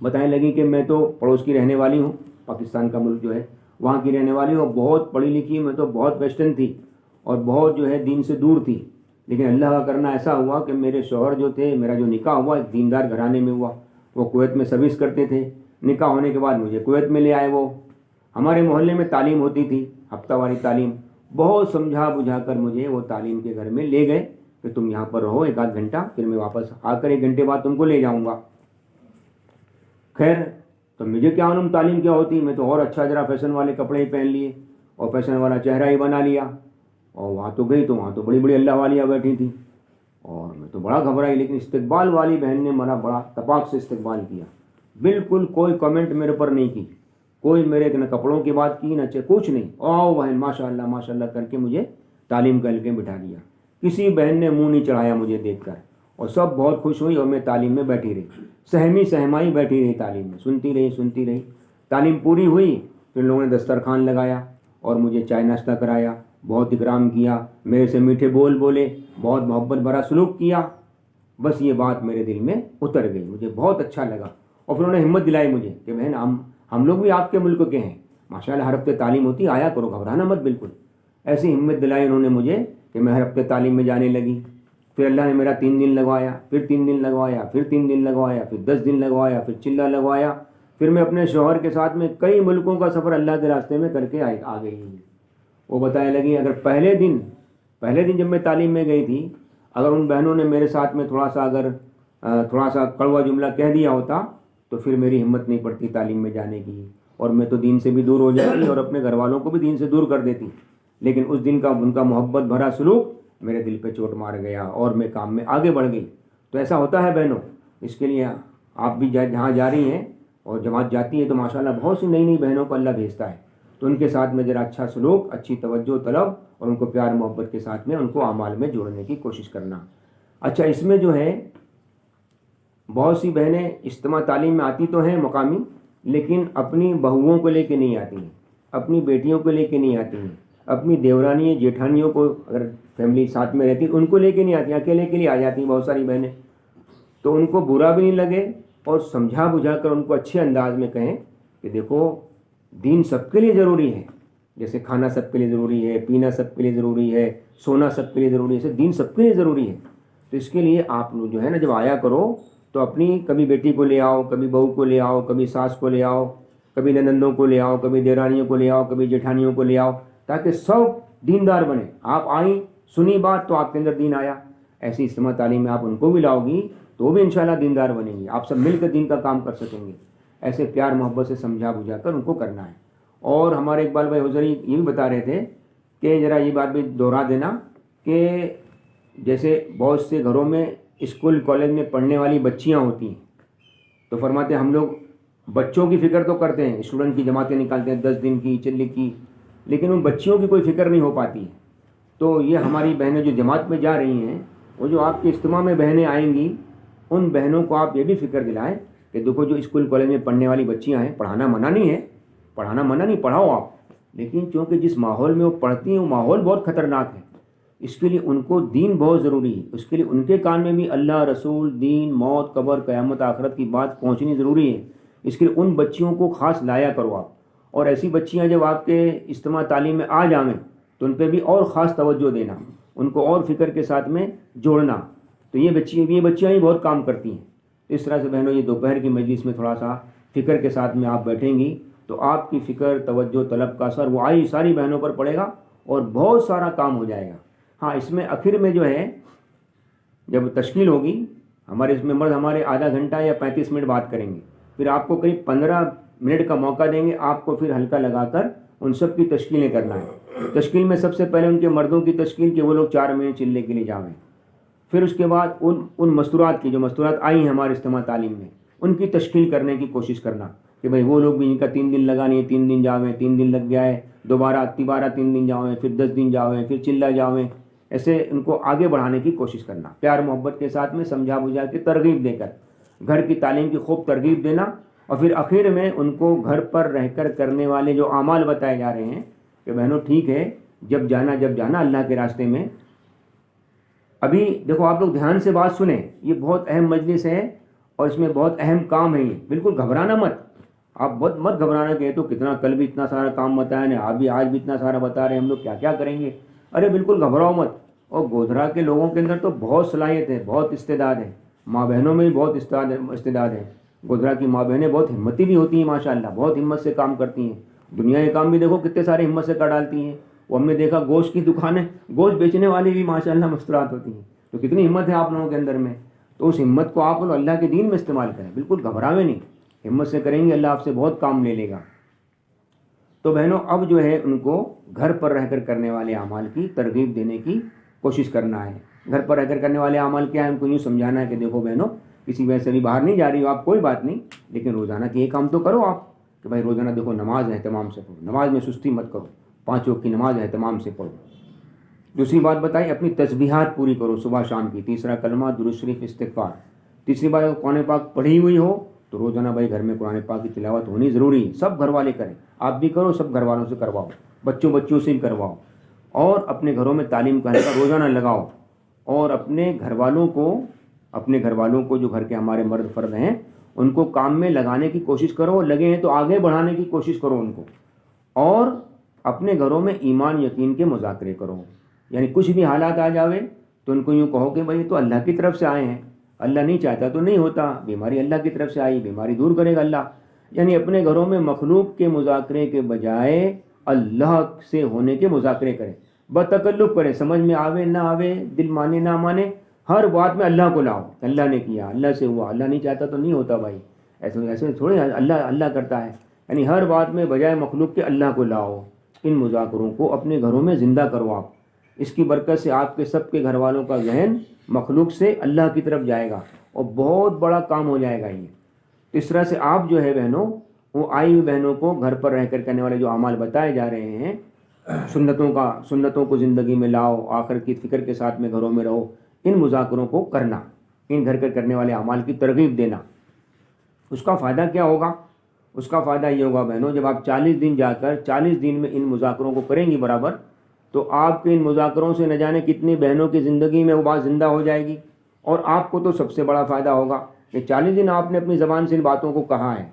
بتانے لگی کہ میں تو پڑوس کی رہنے والی ہوں، پاکستان کا ملک جو ہے وہاں کی رہنے والی ہوں، بہت پڑھی لکھی، میں تو بہت ویسٹرن تھی اور بہت جو ہے دین سے دور تھی، لیکن اللہ کا کرنا ایسا ہوا کہ میرے شوہر جو تھے، میرا جو نکاح ہوا ایک دیندار گھرانے میں ہوا، وہ کویت میں سروس کرتے تھے، نکاح ہونے کے بعد مجھے کویت میں لے آئے۔ وہ ہمارے محلے میں تعلیم ہوتی تھی، ہفتہ واری تعلیم، بہت سمجھا بجھا کر مجھے وہ تعلیم کے گھر میں لے گئے کہ تم یہاں پر رہو ایک آدھ گھنٹہ، پھر میں واپس آ کر 1 گھنٹے بعد تم کو لے جاؤں گا۔ خیر، تو مجھے کیا معلوم تعلیم کیا ہوتی، میں تو اور اچھا ذرا فیشن والے کپڑے ہی پہن لیے اور فیشن والا چہرہ ہی بنا لیا، اور وہاں تو گئی تو وہاں تو بڑی بڑی اللہ والیاں بیٹھی تھیں، اور میں تو بڑا گھبرائی، لیکن استقبال والی بہن نے میرا بڑا تپاک سے استقبال کیا، بالکل کوئی کمنٹ میرے پر نہیں کی، کوئی میرے نہ کپڑوں کی بات کی نہ کچھ نہیں، آؤ بہن ماشاء اللہ کر کے مجھے تعلیم کر کے بٹھا دیا، کسی بہن نے منہ نہیں چڑھایا مجھے دیکھ کر، اور سب بہت خوش ہوئی اور میں تعلیم میں بیٹھی رہی، سہمی سہمائی بیٹھی رہی تعلیم میں، سنتی رہی، تعلیم پوری ہوئی، پھر لوگوں نے دسترخوان لگایا اور مجھے چائے ناشتہ کرایا، بہت اکرام کیا، میرے سے میٹھے بول بولے، بہت محبت بھرا سلوک کیا، بس یہ بات میرے دل میں اتر گئی، مجھے بہت اچھا لگا، اور پھر انہوں نے ہمت دلائی مجھے کہ بہن ہم لوگ بھی آپ کے ملک کے ہیں، ماشاءاللہ ہر ہفتے تعلیم ہوتی، آیا کرو، گھبرانا مت بالکل، ایسی ہمت دلائی انہوں نے مجھے کہ میں ہر ہفتے تعلیم میں جانے لگی۔ پھر اللہ نے میرا 3 دن لگوایا، پھر 3 دن لگوایا، پھر 3 دن لگوایا، پھر 10 دن لگوایا، پھر چلہ لگوایا، پھر میں اپنے شوہر کے ساتھ میں کئی ملکوں کا سفر اللہ کے راستے میں کر کے آ گئی۔ وہ بتانے لگی اگر پہلے دن جب میں تعلیم میں گئی تھی، اگر ان بہنوں نے میرے ساتھ میں تھوڑا سا کڑوا جملہ کہہ دیا ہوتا تو پھر میری ہمت نہیں پڑتی تعلیم میں جانے کی، اور میں تو دین سے بھی دور ہو جاتی اور اپنے گھر والوں کو بھی دین سے دور کر دیتی، لیکن اس دن کا ان کا محبت بھرا سلوک میرے دل پہ چوٹ مار گیا اور میں کام میں آگے بڑھ گئی۔ تو ایسا ہوتا ہے بہنوں، اس کے لیے آپ بھی جہاں جا رہی ہیں اور جماعت جاتی ہے تو ماشاءاللہ بہت سی نئی بہنوں کو اللہ بھیجتا ہے، تو ان کے ساتھ میں ذرا اچھا سلوک، اچھی توجہ طلب اور ان کو پیار محبت کے ساتھ میں ان کو اعمال میں جوڑنے کی کوشش کرنا۔ اچھا، اس میں جو ہے بہت سی بہنیں اجتماع تعلیم میں آتی تو ہیں مقامی، لیکن اپنی بہوؤں کو لے کے نہیں آتی ہیں، اپنی بیٹیوں کو لے کے نہیں آتی ہیں، اپنی دیورانی جیٹھانیوں کو اگر فیملی ساتھ میں رہتی ان کو لے کے نہیں آتی، اکیلے کے لیے آ جاتی ہیں بہت ساری بہنیں، تو ان کو برا بھی نہیں لگے اور سمجھا بجھا کر ان کو اچھے انداز میں کہیں کہ دیکھو دین سب کے لیے ضروری ہے، جیسے کھانا سب کے لیے ضروری ہے، پینا سب کے لیے ضروری ہے، سونا سب کے لیے ضروری ہے، ایسے دین سب کے لیے ضروری ہے، تو اس کے لیے آپ جو ہے نا جب آیا کرو تو اپنی کبھی بیٹی کو لے آؤ، کبھی بہو کو لے آؤ، کبھی ساس کو لے آؤ، کبھی ننندوں کو لے آؤ، کبھی دیورانیوں کو لے آؤ، کبھی جیٹھانیوں کو لے آؤ، تاکہ سب دیندار بنے۔ آپ آئیں، سنی بات تو آپ کے اندر دین آیا، ایسی اجتماع تعلیم میں آپ ان کو بھی لاؤ گی تو وہ بھی انشاءاللہ دیندار بنیں گی، آپ سب مل کر دین کا کام کر سکیں گے۔ ایسے پیار محبت سے سمجھا بجھا کر ان کو کرنا ہے۔ اور ہمارے اقبال بھائی حضری یہ بھی بتا رہے تھے کہ ذرا یہ بات بھی دہرا دینا کہ جیسے بہت سے گھروں میں اسکول کالج میں پڑھنے والی بچیاں ہوتی ہیں، تو فرماتے ہیں ہم لوگ بچوں کی فکر تو کرتے ہیں، اسٹوڈنٹ کی جماعتیں نکالتے ہیں 10 دن کی 40 کی، لیکن ان بچیوں کی کوئی فکر نہیں ہو پاتی ہے۔ تو یہ ہماری بہنیں جو جماعت میں جا رہی ہیں، وہ جو آپ کے اجتماع میں بہنیں آئیں گی، ان بہنوں کو آپ یہ بھی فکر دلائیں کہ دیکھو جو اسکول کالج میں پڑھنے والی بچیاں ہیں، پڑھانا منع نہیں ہے، پڑھاؤ آپ، لیکن چونکہ جس ماحول میں وہ پڑھتی ہیں وہ ماحول بہت خطرناک ہے، اس کے لیے ان کو دین بہت ضروری ہے، اس کے لیے ان کے کان میں بھی اللہ، رسول، دین، موت، قبر، قیامت، آخرت کی بات پہنچنی ضروری ہے، اس کے لیے ان بچیوں کو خاص لایا کرو آپ، اور ایسی بچیاں جب آپ کے اجتماع تعلیم میں آ جائیں تو ان پہ بھی اور خاص توجہ دینا، ان کو اور فکر کے ساتھ میں جوڑنا، تو یہ بچیاں ہی بہت کام کرتی ہیں۔ اس طرح سے بہنوں یہ دوپہر کی مجلس میں تھوڑا سا فکر کے ساتھ میں آپ بیٹھیں گی تو آپ کی فکر، توجہ، طلب کا اثر وہ ساری بہنوں پر پڑے گا اور بہت سارا کام ہو جائے گا۔ ہاں، اس میں آخر میں جو ہے جب تشکیل ہوگی ہمارے اس میں مرد ہمارے آدھا گھنٹہ یا 35 منٹ بات کریں گے، پھر آپ کو قریب 15 منٹ کا موقع دیں گے، آپ کو پھر ہلکا لگا کر ان سب کی تشکیلیں کرنا ہے۔ تشکیل میں سب سے پہلے ان کے مردوں کی تشکیل کہ وہ لوگ 4 منٹ چلنے کے لیے جاویں، پھر اس کے بعد ان مستورات کی جو مستورات آئی ہیں ہمارے اجتماع تعلیم میں ان کی تشکیل کرنے کی کوشش کرنا کہ بھائی وہ لوگ بھی ان کا 3 دن لگا نہیں، 3 دن جاویں، 3 دن لگ گیا ہے، دوبارہ 3 دن جاویں، پھر 10 دن جاویں، پھر چلہ جاویں، ایسے ان کو آگے بڑھانے کی کوشش کرنا، پیار محبت کے ساتھ میں سمجھا بجھا کے ترغیب دے کر، گھر کی تعلیم کی خوب ترغیب دینا، اور پھر آخر میں ان کو گھر پر رہ کر کرنے والے جو اعمال بتائے جا رہے ہیں کہ بہنوں ٹھیک ہے جب جانا اللہ کے راستے میں. ابھی دیکھو آپ لوگ دھیان سے بات سنیں, یہ بہت اہم مجلس ہے اور اس میں بہت اہم کام ہے. یہ بالکل گھبرانا مت, آپ مت گھبرانا کہ تو کتنا کل بھی اتنا سارا کام بتایا نا, آپ بھی آج بھی اتنا سارا بتا رہے ہیں, ہم لوگ کیا کیا کریں گے. ارے بالکل گھبراؤ مت. اور گودھرا کے لوگوں کے اندر تو بہت صلاحیت ہے, بہت استعداد ہے, ماں بہنوں میں بھی بہت استعداد ہے. گودھرا کی ماں بہنیں بہت ہمتی بھی ہوتی ہیں ماشاءاللہ, بہت ہمت سے کام کرتی ہیں. دنیا کے کام بھی دیکھو کتنے سارے ہمت سے کر ڈالتی ہیں. وہ ہم نے دیکھا گوشت کی دکانیں, گوشت بیچنے والی بھی ماشاءاللہ مستورات ہوتی ہیں. تو کتنی ہمت ہے آپ لوگوں کے اندر میں. تو اس ہمت کو آپ اللہ کے دین میں استعمال کریں, بالکل گھبراویں نہیں, ہمت سے کریں گے اللہ آپ سے بہت کام لے لے گا. تو بہنوں اب جو ہے ان کو گھر پر رہ کر کرنے والے اعمال کی ترغیب دینے کی کوشش کرنا ہے. گھر پر رہ کر کرنے والے اعمال کیا ہے, ان کو یوں سمجھانا ہے کہ دیکھو بہنوں کسی وجہ سے بھی باہر نہیں جا رہی ہو آپ, کوئی بات نہیں, لیکن روزانہ کے یہ کام تو کرو آپ کہ بھائی روزانہ دیکھو نماز اہتمام سے پڑھو, نماز میں سستی مت کرو, 5 وقت کی نماز اہتمام سے پڑھو. دوسری بات بتائی اپنی تسبیحات پوری کرو صبح شام کی, تیسرا کلمہ درود شریف استغفار. تیسری بات قرآن پاک پڑھی ہوئی ہو تو روزانہ بھائی گھر میں قرآن پاک کی تلاوت ہونی ضروری ہے. سب گھر والے کریں, آپ بھی کرو, سب گھر والوں سے کرواؤ, بچوں سے بھی کرواؤ, اور اپنے گھروں میں تعلیم کا روزانہ لگاؤ. اور اپنے گھر والوں کو جو گھر کے ہمارے مرد فرد ہیں ان کو کام میں لگانے کی کوشش کرو, لگے ہیں تو آگے بڑھانے کی کوشش کرو ان کو. اور اپنے گھروں میں ایمان یقین کے مذاکرے کرو. یعنی کچھ بھی حالات آ جاوے تو ان کو یوں کہو کہ بھائی تو اللہ کی طرف سے آئے ہیں, اللہ نہیں چاہتا تو نہیں ہوتا, بیماری اللہ کی طرف سے آئی, بیماری دور کرے گا اللہ. یعنی اپنے گھروں میں مخلوق کے مذاکرے کے بجائے اللہ سے ہونے کے مذاکرے کریں, بتکلف کریں, سمجھ میں آوے نہ آوے, دل مانے نہ مانے, ہر بات میں اللہ کو لاؤ. اللہ نے کیا, اللہ سے ہوا, اللہ نہیں چاہتا تو نہیں ہوتا بھائی, ایسے تھوڑے اللہ کرتا ہے. یعنی ہر بات میں بجائے مخلوق کے اللہ کو لاؤ. ان مذاکروں کو اپنے گھروں میں زندہ کرو آپ. اس کی برکت سے آپ کے سب کے گھر والوں کا ذہن مخلوق سے اللہ کی طرف جائے گا اور بہت بڑا کام ہو جائے گا یہ. اس طرح سے آپ جو ہے بہنوں, وہ آئی ہوئی بہنوں کو گھر پر رہ کر کرنے والے جو اعمال بتائے جا رہے ہیں, سنتوں کو زندگی میں لاؤ, آخر کی فکر کے ساتھ میں گھروں میں رہو. ان مذاکروں کو کرنا, ان گھر پر کرنے والے اعمال کی ترغیب دینا. اس کا فائدہ کیا ہوگا؟ اس کا فائدہ یہ ہوگا بہنوں, جب آپ 40 دن جا کر 40 دن میں ان مذاکروں کو کریں گی برابر, تو آپ کے ان مذاکروں سے نہ جانے کتنی بہنوں کی زندگی میں وہ بات زندہ ہو جائے گی. اور آپ کو تو سب سے بڑا فائدہ ہوگا کہ 40 دن آپ نے اپنی زبان سے ان باتوں کو کہا ہے.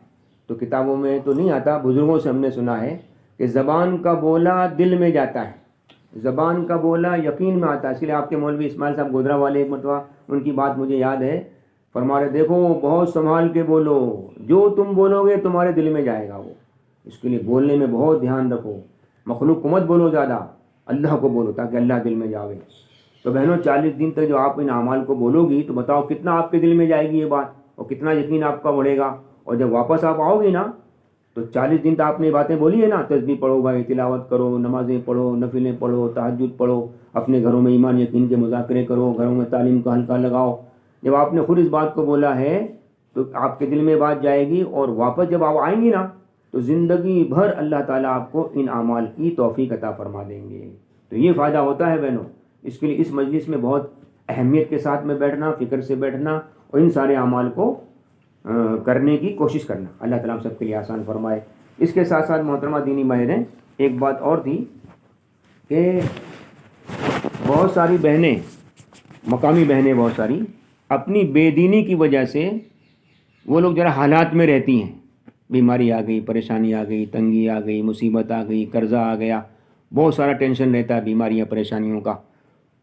تو کتابوں میں تو نہیں آتا, بزرگوں سے ہم نے سنا ہے کہ زبان کا بولا دل میں جاتا ہے, زبان کا بولا یقین میں آتا ہے. اس لیے آپ کے مولوی اسماعیل صاحب گودھرا والے ایک مرتبہ ان کی بات مجھے یاد ہے, فرما رہے دیکھو بہت سنبھال کے بولو, جو تم بولو گے تمہارے دل میں جائے گا وہ. اس کے لیے بولنے میں بہت دھیان رکھو, مخلوق کو مت بولو زیادہ, اللہ کو بولو تاکہ اللہ دل میں جاوے. تو بہنوں 40 دن تک جو آپ ان اعمال کو بولو گی تو بتاؤ کتنا آپ کے دل میں جائے گی یہ بات, اور کتنا یقین آپ کا بڑھے گا. اور جب واپس آپ آؤ گی نا تو 40 دن تو آپ نے یہ باتیں بولی ہے نا, تسبیح پڑھو بھائی, تلاوت کرو, نمازیں پڑھو, نفلیں پڑھو, تہجد پڑھو, اپنے گھروں میں ایمان یقین کے مذاکرے کرو, گھروں میں تعلیم کا حلقہ لگاؤ. جب آپ نے خود اس بات کو بولا ہے تو آپ کے دل میں بات جائے گی, اور واپس جب آپ آئیں گی نا تو زندگی بھر اللہ تعالیٰ آپ کو ان اعمال کی توفیق عطا فرما دیں گے. تو یہ فائدہ ہوتا ہے بہنوں. اس کے لیے اس مجلس میں بہت اہمیت کے ساتھ میں بیٹھنا, فکر سے بیٹھنا, اور ان سارے اعمال کو کرنے کی کوشش کرنا. اللہ تعالیٰ ہم سب کے لیے آسان فرمائے. اس کے ساتھ ساتھ محترمہ دینی ماہرین, ایک بات اور تھی کہ بہت ساری بہنیں, مقامی بہنیں بہت ساری, اپنی بے دینی کی وجہ سے وہ لوگ ذرا حالات میں رہتی ہیں. بیماری آ گئی, پریشانی آ گئی, تنگی آ گئی, مصیبت آ گئی, قرضہ آ گیا, بہت سارا ٹینشن رہتا ہے بیماریاں پریشانیوں کا.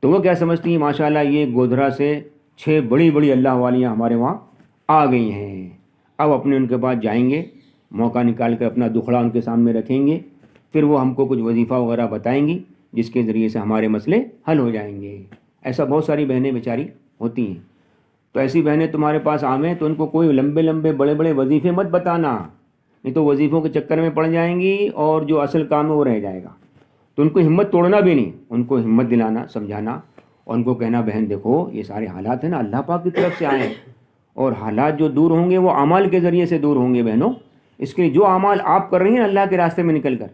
تو وہ کیا سمجھتی ہیں ماشاءاللہ یہ گودھرا سے 6 بڑی بڑی اللہ والیاں ہمارے وہاں آ گئی ہیں, اب اپنے ان کے پاس جائیں گے, موقع نکال کر اپنا دکھڑا ان کے سامنے رکھیں گے, پھر وہ ہم کو کچھ وظیفہ وغیرہ بتائیں گی جس کے ذریعے سے ہمارے مسئلے حل ہو جائیں گے. ایسا بہت ساری بہنیں بیچاری ہوتی ہیں. تو ایسی بہنیں تمہارے پاس آویں تو ان کو کوئی لمبے بڑے بڑے وظیفے مت بتانا, نہیں تو وظیفوں کے چکر میں پڑ جائیں گی اور جو اصل کام ہے وہ رہ جائے گا. تو ان کو ہمت توڑنا بھی نہیں, ان کو ہمت دلانا, سمجھانا, اور ان کو کہنا بہن دیکھو یہ سارے حالات ہیں نا اللہ پاک کی طرف سے آئے ہیں, اور حالات جو دور ہوں گے وہ اعمال کے ذریعے سے دور ہوں گے بہنوں. اس کے لیے جو اعمال آپ کر رہی ہیں اللہ کے راستے میں نکل کر,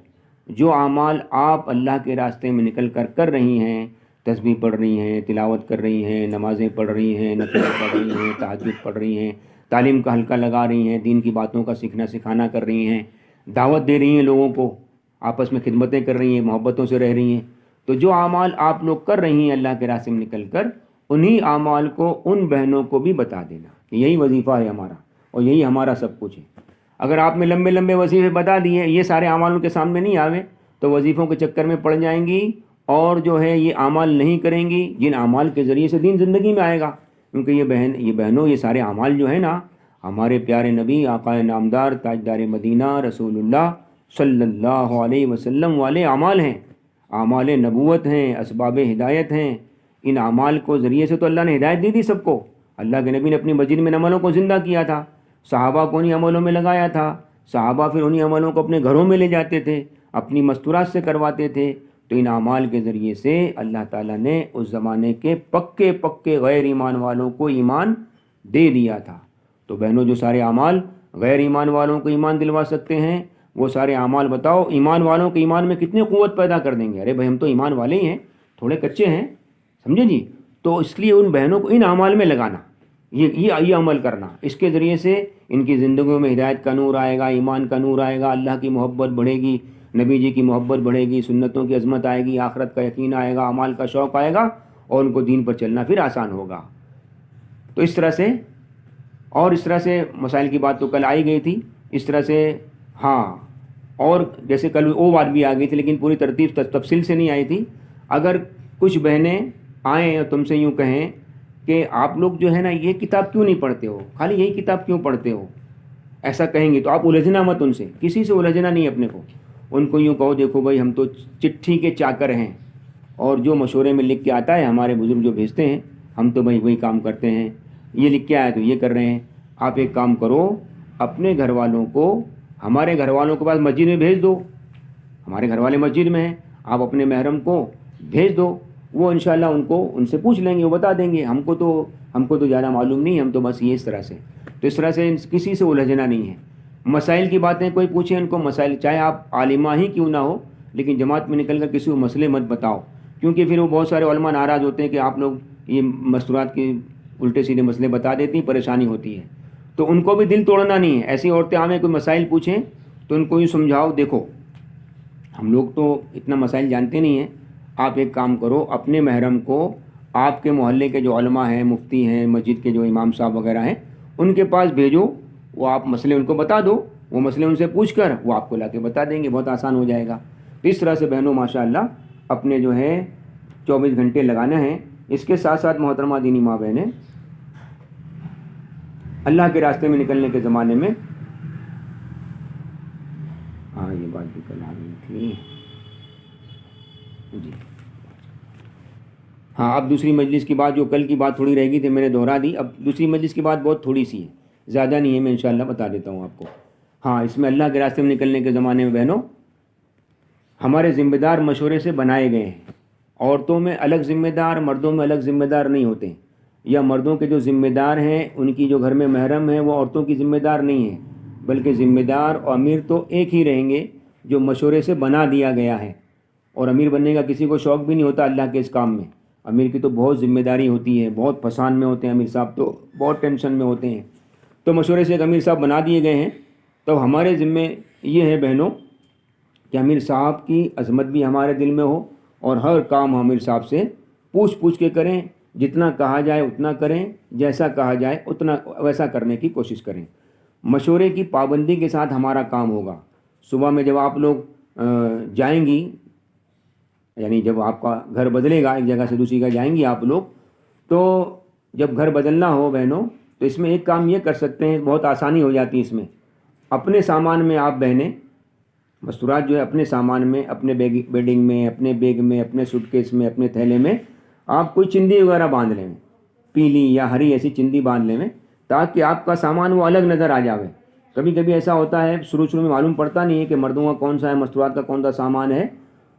جو اعمال آپ اللہ کے راستے میں نکل کر رہی ہیں, تسبیح پڑھ رہی ہیں, تلاوت کر رہی ہیں, نمازیں پڑھ رہی ہیں, نفل پڑھ رہی ہیں, تہجد پڑھ رہی ہیں, تعلیم کا حلقہ لگا رہی ہیں، دین کی باتوں کا سیکھنا سکھانا کر رہی ہیں، دعوت دے رہی ہیں لوگوں کو، آپس میں خدمتیں کر رہی ہیں، محبتوں سے رہ رہی ہیں، تو جو اعمال آپ لوگ کر رہی ہیں اللہ کے راستے میں نکل کر، انہی اعمال کو ان بہنوں کو بھی بتا دینا کہ یہی وظیفہ ہے ہمارا اور یہی ہمارا سب کچھ ہے۔ اگر آپ نے لمبے لمبے وظیفے بتا دیے، یہ سارے اعمال ان کے سامنے نہیں آوے تو وظیفوں کے چکر میں پڑ جائیں گی اور جو ہے یہ اعمال نہیں کریں گی جن اعمال کے ذریعے سے دین زندگی میں آئے گا۔ کیونکہ یہ بہنوں یہ سارے اعمال جو ہیں نا، ہمارے پیارے نبی آقا نامدار تاجدار مدینہ رسول اللہ صلی اللہ علیہ وسلم والے اعمال ہیں، اعمال نبوت ہیں، اسباب ہدایت ہیں۔ ان اعمال کو ذریعے سے تو اللہ نے ہدایت دی تھی سب کو۔ اللہ کے نبی نے اپنی مسجد میں ان عملوں کو زندہ کیا تھا، صحابہ کو انہی عملوں میں لگایا تھا، صحابہ پھر انہی عملوں کو اپنے گھروں میں لے جاتے تھے، اپنی مستورات سے کرواتے تھے۔ تو ان اعمال کے ذریعے سے اللہ تعالیٰ نے اس زمانے کے پکے غیر ایمان والوں کو ایمان دے دیا تھا۔ تو بہنوں، جو سارے اعمال غیر ایمان والوں کو ایمان دلوا سکتے ہیں، وہ سارے اعمال بتاؤ ایمان والوں کے ایمان میں کتنی قوت پیدا کر دیں گے۔ ارے بھائی، ہم تو ایمان والے ہی ہیں، تھوڑے کچے ہیں، سمجھے جی؟ تو اس لیے ان بہنوں کو ان اعمال میں لگانا، یہ عمل کرنا، اس کے ذریعے سے ان کی زندگیوں میں ہدایت کا نور آئے گا، ایمان کا نور آئے گا، اللہ کی محبت بڑھے گی، نبی جی کی محبت بڑھے گی، سنتوں کی عظمت آئے گی، آخرت کا یقین آئے گا، اعمال کا شوق آئے گا اور ان کو دین پر چلنا پھر آسان ہوگا۔ تو اس طرح سے مسائل کی بات تو کل آئی گئی تھی، اس طرح سے ہاں، اور جیسے کل وہ بات بھی آ گئی تھی لیکن پوری ترتیب تفصیل سے نہیں آئی تھی۔ اگر کچھ بہنیں آئیں اور تم سے یوں کہیں کہ آپ لوگ جو ہے نا یہ کتاب کیوں نہیں پڑھتے ہو، خالی یہی کتاب کیوں پڑھتے ہو، ایسا کہیں گے تو آپ الجھنا مت، ان سے کسی سے الجھنا نہیں اپنے کو۔ ان کو یوں کہو، دیکھو بھائی، ہم تو چٹھی کے چاکر ہیں اور جو مشورے میں لکھ کے آتا ہے ہمارے بزرگ جو بھیجتے ہیں، ہم تو بھائی وہی کام کرتے ہیں، یہ لکھ کے آیا تو یہ کر رہے ہیں۔ آپ ایک کام کرو، اپنے گھر والوں کو ہمارے گھر والوں کے پاس مسجد میں بھیج دو، ہمارے گھر والے مسجد میں ہیں، آپ اپنے محرم کو بھیج دو، وہ انشاءاللہ ان سے پوچھ لیں گے، وہ بتا دیں گے۔ ہم کو تو زیادہ معلوم نہیں، ہم تو بس یہ اس طرح سے کسی سے الجھنا نہیں ہے۔ مسائل کی باتیں کوئی پوچھے ان کو، مسائل چاہے آپ عالمہ ہی کیوں نہ ہو، لیکن جماعت میں نکل کر کسی کو مسئلے مت بتاؤ، کیونکہ پھر وہ بہت سارے علماء ناراض ہوتے ہیں کہ آپ لوگ یہ مستورات کے الٹے سیدھے مسئلے بتا دیتی ہیں، پریشانی ہوتی ہے۔ تو ان کو بھی دل توڑنا نہیں ہے۔ ایسی عورتیں ہمیں کوئی مسائل پوچھیں تو ان کو یوں سمجھاؤ، دیکھو ہم لوگ تو اتنا مسائل جانتے نہیں ہیں، آپ ایک کام کرو، اپنے محرم کو آپ کے محلے کے جو علماء ہیں، مفتی ہیں، مسجد کے جو امام صاحب وغیرہ ہیں، ان کے پاس بھیجو، وہ آپ مسئلے ان کو بتا دو، وہ مسئلے ان سے پوچھ کر وہ آپ کو لا کے بتا دیں گے، بہت آسان ہو جائے گا۔ تو اس طرح سے بہنوں ماشاءاللہ اپنے جو ہے 24 گھنٹے لگانا ہے۔ اس کے ساتھ ساتھ محترمہ دینی ماں بہنیں، اللہ کے راستے میں نکلنے کے زمانے میں، ہاں یہ بات بھی کل آ گئی تھی جی، ہاں اب دوسری مجلس کی بات، جو کل کی بات تھوڑی رہ گئی تھی میں نے دہرا دی، اب دوسری مجلس کی بات بہت تھوڑی سی ہے، زیادہ نہیں ہے، میں انشاءاللہ بتا دیتا ہوں آپ کو۔ ہاں، اس میں اللہ کے راستے میں نکلنے کے زمانے میں بہنوں، ہمارے ذمہ دار مشورے سے بنائے گئے ہیں۔ عورتوں میں الگ ذمہ دار، مردوں میں الگ ذمہ دار نہیں ہوتے، یا مردوں کے جو ذمہ دار ہیں ان کی جو گھر میں محرم ہیں وہ عورتوں کی ذمہ دار نہیں ہیں، بلکہ ذمہ دار اور امیر تو ایک ہی رہیں گے جو مشورے سے بنا دیا گیا ہے۔ اور امیر بننے کا کسی کو شوق بھی نہیں ہوتا اللہ کے اس کام میں، امیر کی تو بہت ذمہ داری ہوتی ہے، بہت پھسان میں ہوتے ہیں امیر صاحب، تو بہت ٹینشن میں ہوتے ہیں۔ تو مشورے سے ایک امیر صاحب بنا دیے گئے ہیں، تو ہمارے ذمے یہ ہے بہنوں کہ امیر صاحب کی عظمت بھی ہمارے دل میں ہو، اور ہر کام امیر صاحب سے پوچھ کے کریں، جتنا کہا جائے اتنا کریں، جیسا کہا جائے اتنا ویسا کرنے کی کوشش کریں۔ مشورے کی پابندی کے ساتھ ہمارا کام ہوگا۔ صبح میں جب آپ لوگ جائیں گی، یعنی جب آپ کا گھر بدلے گا، ایک جگہ سے دوسری جگہ جائیں گی آپ لوگ، تو جب گھر بدلنا ہو بہنوں، تو اس میں ایک کام یہ کر سکتے ہیں، بہت آسانی ہو جاتی ہے اس میں۔ اپنے سامان میں آپ بہنیں مستورات جو ہے اپنے سامان میں، اپنے بیڈنگ میں، اپنے بیگ میں، اپنے سوٹ کیس میں، اپنے تھیلے میں آپ کوئی چندی وغیرہ باندھ لیں، پیلی یا ہری ایسی چندی باندھ لیں، تاکہ آپ کا سامان وہ الگ نظر آ جاوے۔ کبھی کبھی ایسا ہوتا ہے شروع میں معلوم پڑتا نہیں ہے کہ مردوں کا کون سا ہے، مستورات کا کون سا سامان ہے،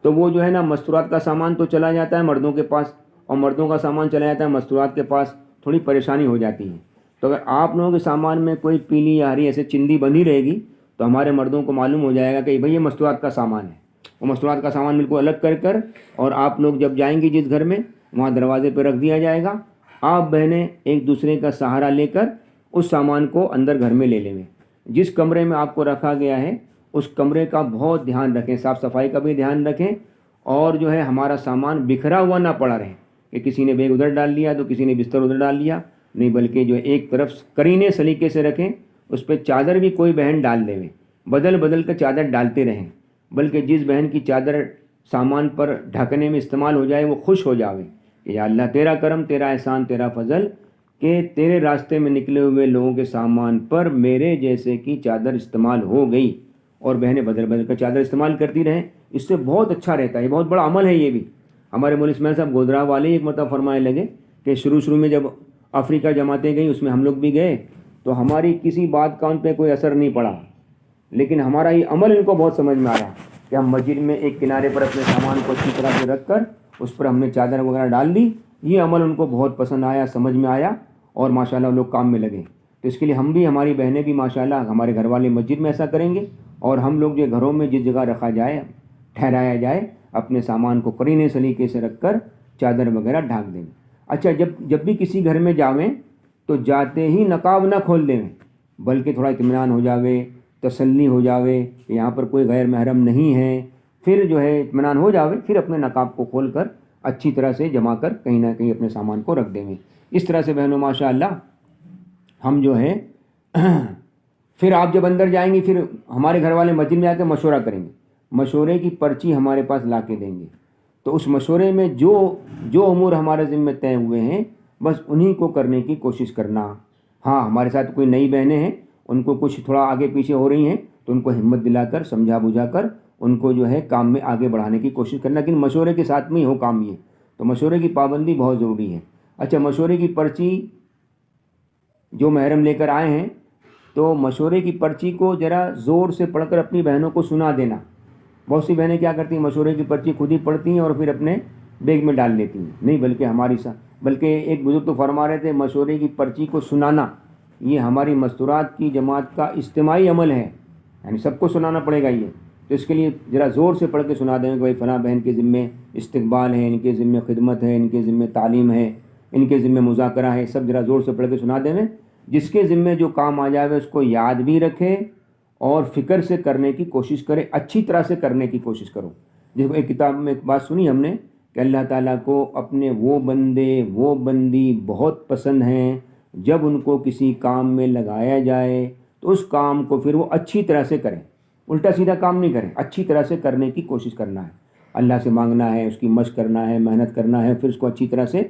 تو وہ جو ہے نا مستورات کا سامان تو چلا جاتا ہے مردوں کے پاس، اور مردوں کا سامان چلا جاتا ہے مستورات کے پاس، تھوڑی پریشانی ہو جاتی ہے۔ تو اگر آپ لوگوں کے سامان میں کوئی پیلی یا ہری ایسے چندی بندھی رہے گی تو ہمارے مردوں کو معلوم ہو جائے گا کہ بھئی یہ مستورات کا سامان ہے۔ وہ مستورات کا سامان بالکل الگ کر اور آپ لوگ جب جائیں گی جس گھر میں، وہاں دروازے پہ رکھ دیا جائے گا۔ آپ بہنیں ایک دوسرے کا سہارا لے کر اس سامان کو اندر گھر میں لے لیں۔ جس کمرے میں آپ کو رکھا گیا ہے اس کمرے کا بہت دھیان رکھیں، صاف صفائی کا بھی دھیان رکھیں، اور جو ہے ہمارا سامان بکھرا ہوا نہ پڑا رہے کہ کسی نے بیگ ادھر ڈال لیا تو کسی نے بستر ادھر ڈال لیا، نہیں، بلکہ جو ایک طرف کرینے سلیقے سے رکھیں۔ اس پہ چادر بھی کوئی بہن ڈال دے، بدل بدل کر چادر ڈالتے رہیں، بلکہ جس بہن کی چادر سامان پر ڈھکنے میں استعمال ہو جائے وہ خوش ہو جاوے کہ یا اللہ تیرا کرم، تیرا احسان، تیرا فضل کہ تیرے راستے میں نکلے ہوئے لوگوں کے سامان پر میرے جیسے کی چادر استعمال ہو گئی، اور بہنیں بدل بدل کر چادر استعمال کرتی رہیں۔ اس سے بہت اچھا رہتا ہے، یہ بہت بڑا عمل ہے۔ یہ بھی ہمارے مولوی اسماعیل صاحب گودرا والے ایک مرتبہ فرمائے لگے کہ شروع میں جب افریقہ جماعتیں گئیں اس میں ہم لوگ بھی گئے تو ہماری کسی بات کا ان پہ کوئی اثر نہیں پڑا، لیکن ہمارا یہ عمل ان کو بہت سمجھ میں آیا کہ ہم مسجد میں ایک کنارے پر اپنے سامان کو اچھی طرح سے رکھ کر اس پر ہم نے چادر وغیرہ ڈال دی۔ یہ عمل ان کو بہت پسند آیا، سمجھ میں آیا، اور ماشاءاللہ لوگ کام میں لگے۔ تو اس کے لیے ہم بھی، ہماری بہنیں بھی ماشاءاللہ، ہمارے گھر والے مسجد میں ایسا کریں گے، اور ہم لوگ جو گھروں میں جس جگہ رکھا جائے، ٹھہرایا جائے، اپنے سامان کو قرینے سلیقے سے رکھ کر چادر وغیرہ ڈھانک دیں۔ اچھا، جب بھی کسی گھر میں جاویں تو جاتے ہی نقاب نہ کھول دیں، بلکہ تھوڑا اطمینان ہو جاوے، تسلی ہو جاوے کہ یہاں پر کوئی غیر محرم نہیں ہے، پھر جو ہے اطمینان ہو جاوے، پھر اپنے نقاب کو کھول کر اچھی طرح سے جما کر کہیں نہ کہیں اپنے سامان کو رکھ دیں گے۔ اس طرح سے بہنوں ماشاءاللہ ہم جو ہے پھر آپ جب اندر جائیں گی پھر ہمارے گھر والے مسجد میں آ کے مشورہ کریں گے، مشورے کی پرچی ہمارے پاس لا کے دیں گے، تو اس مشورے میں جو امور ہمارے ذمہ طے ہوئے ہیں بس انہی کو کرنے کی کوشش کرنا۔ ہاں، ہمارے ساتھ کوئی نئی بہنیں ہیں، ان کو کچھ تھوڑا آگے پیچھے ہو رہی ہیں تو ان کو ہمت دلا کر، سمجھا بجھا کر ان کو جو ہے کام میں آگے بڑھانے کی کوشش کرنا، لیکن مشورے کے ساتھ میں ہی ہو کام یہ، تو مشورے کی پابندی بہت ضروری ہے۔ اچھا، مشورے کی پرچی جو محرم لے کر آئے ہیں تو مشورے کی پرچی کو ذرا زور سے پڑھ کر اپنی بہنوں کو سنا دینا۔ بہت سی بہنیں کیا کرتی ہیں، مشورے کی پرچی خود ہی پڑھتی ہیں اور پھر اپنے بیگ میں ڈال لیتی ہیں، نہیں، بلکہ ایک بزرگ تو فرما رہے تھے مشورے کی پرچی کو سنانا یہ ہماری مستورات کی جماعت کا اجتماعی عمل ہے، یعنی سب کو سنانا پڑے گا یہ، تو اس کے لیے ذرا زور سے پڑھ کے سنا دیں کہ بھائی فلاں بہن کے ذمے استقبال ہے، ان کے ذمے خدمت ہے، ان کے ذمے تعلیم ہے، ان کے ذمے مذاکرہ ہے، سب ذرا زور سے پڑھ کے سنا دیں۔ جس کے ذمے جو کام آ جائے اس کو یاد بھی رکھے اور فکر سے کرنے کی کوشش کرے، اچھی طرح سے کرنے کی کوشش کرو۔ دیکھو، ایک کتاب میں ایک بات سنی ہم نے کہ اللہ تعالیٰ کو اپنے وہ بندے، وہ بندی بہت پسند ہیں جب ان کو کسی کام میں لگایا جائے تو اس کام کو پھر وہ اچھی طرح سے کریں، الٹا سیدھا کام نہیں کریں، اچھی طرح سے کرنے کی کوشش کرنا ہے، اللہ سے مانگنا ہے، اس کی مشق کرنا ہے، محنت کرنا ہے، پھر اس کو اچھی طرح سے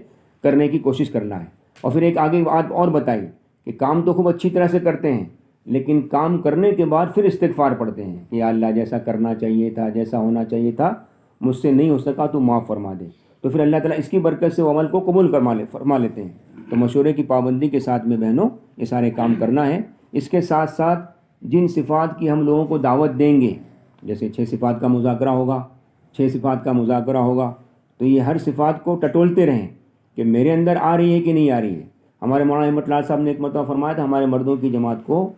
کرنے کی کوشش کرنا ہے۔ اور پھر ایک آگے بات اور بتائی کہ کام تو خوب اچھی طرح سے کرتے ہیں لیکن کام کرنے کے بعد پھر استغفار پڑھتے ہیں کہ یا اللہ جیسا کرنا چاہیے تھا، جیسا ہونا چاہیے تھا، مجھ سے نہیں ہو سکا تو معاف فرما دے، تو پھر اللہ تعالیٰ اس کی برکت سے وہ عمل کو قبول فرما لیتے ہیں۔ تو مشورے کی پابندی کے ساتھ میں بہنوں یہ سارے کام کرنا ہے۔ اس کے ساتھ ساتھ جن صفات کی ہم لوگوں کو دعوت دیں گے، جیسے 6 صفات کا مذاکرہ ہوگا، 6 صفات کا مذاکرہ ہوگا، تو یہ ہر صفات کو ٹٹولتے رہیں کہ میرے اندر آ رہی ہے کہ نہیں آ رہی ہے۔ ہمارے مولانا احمد لال صاحب نے ایک مرتبہ فرمایا تھا ہمارے مردوں کی جماعت کو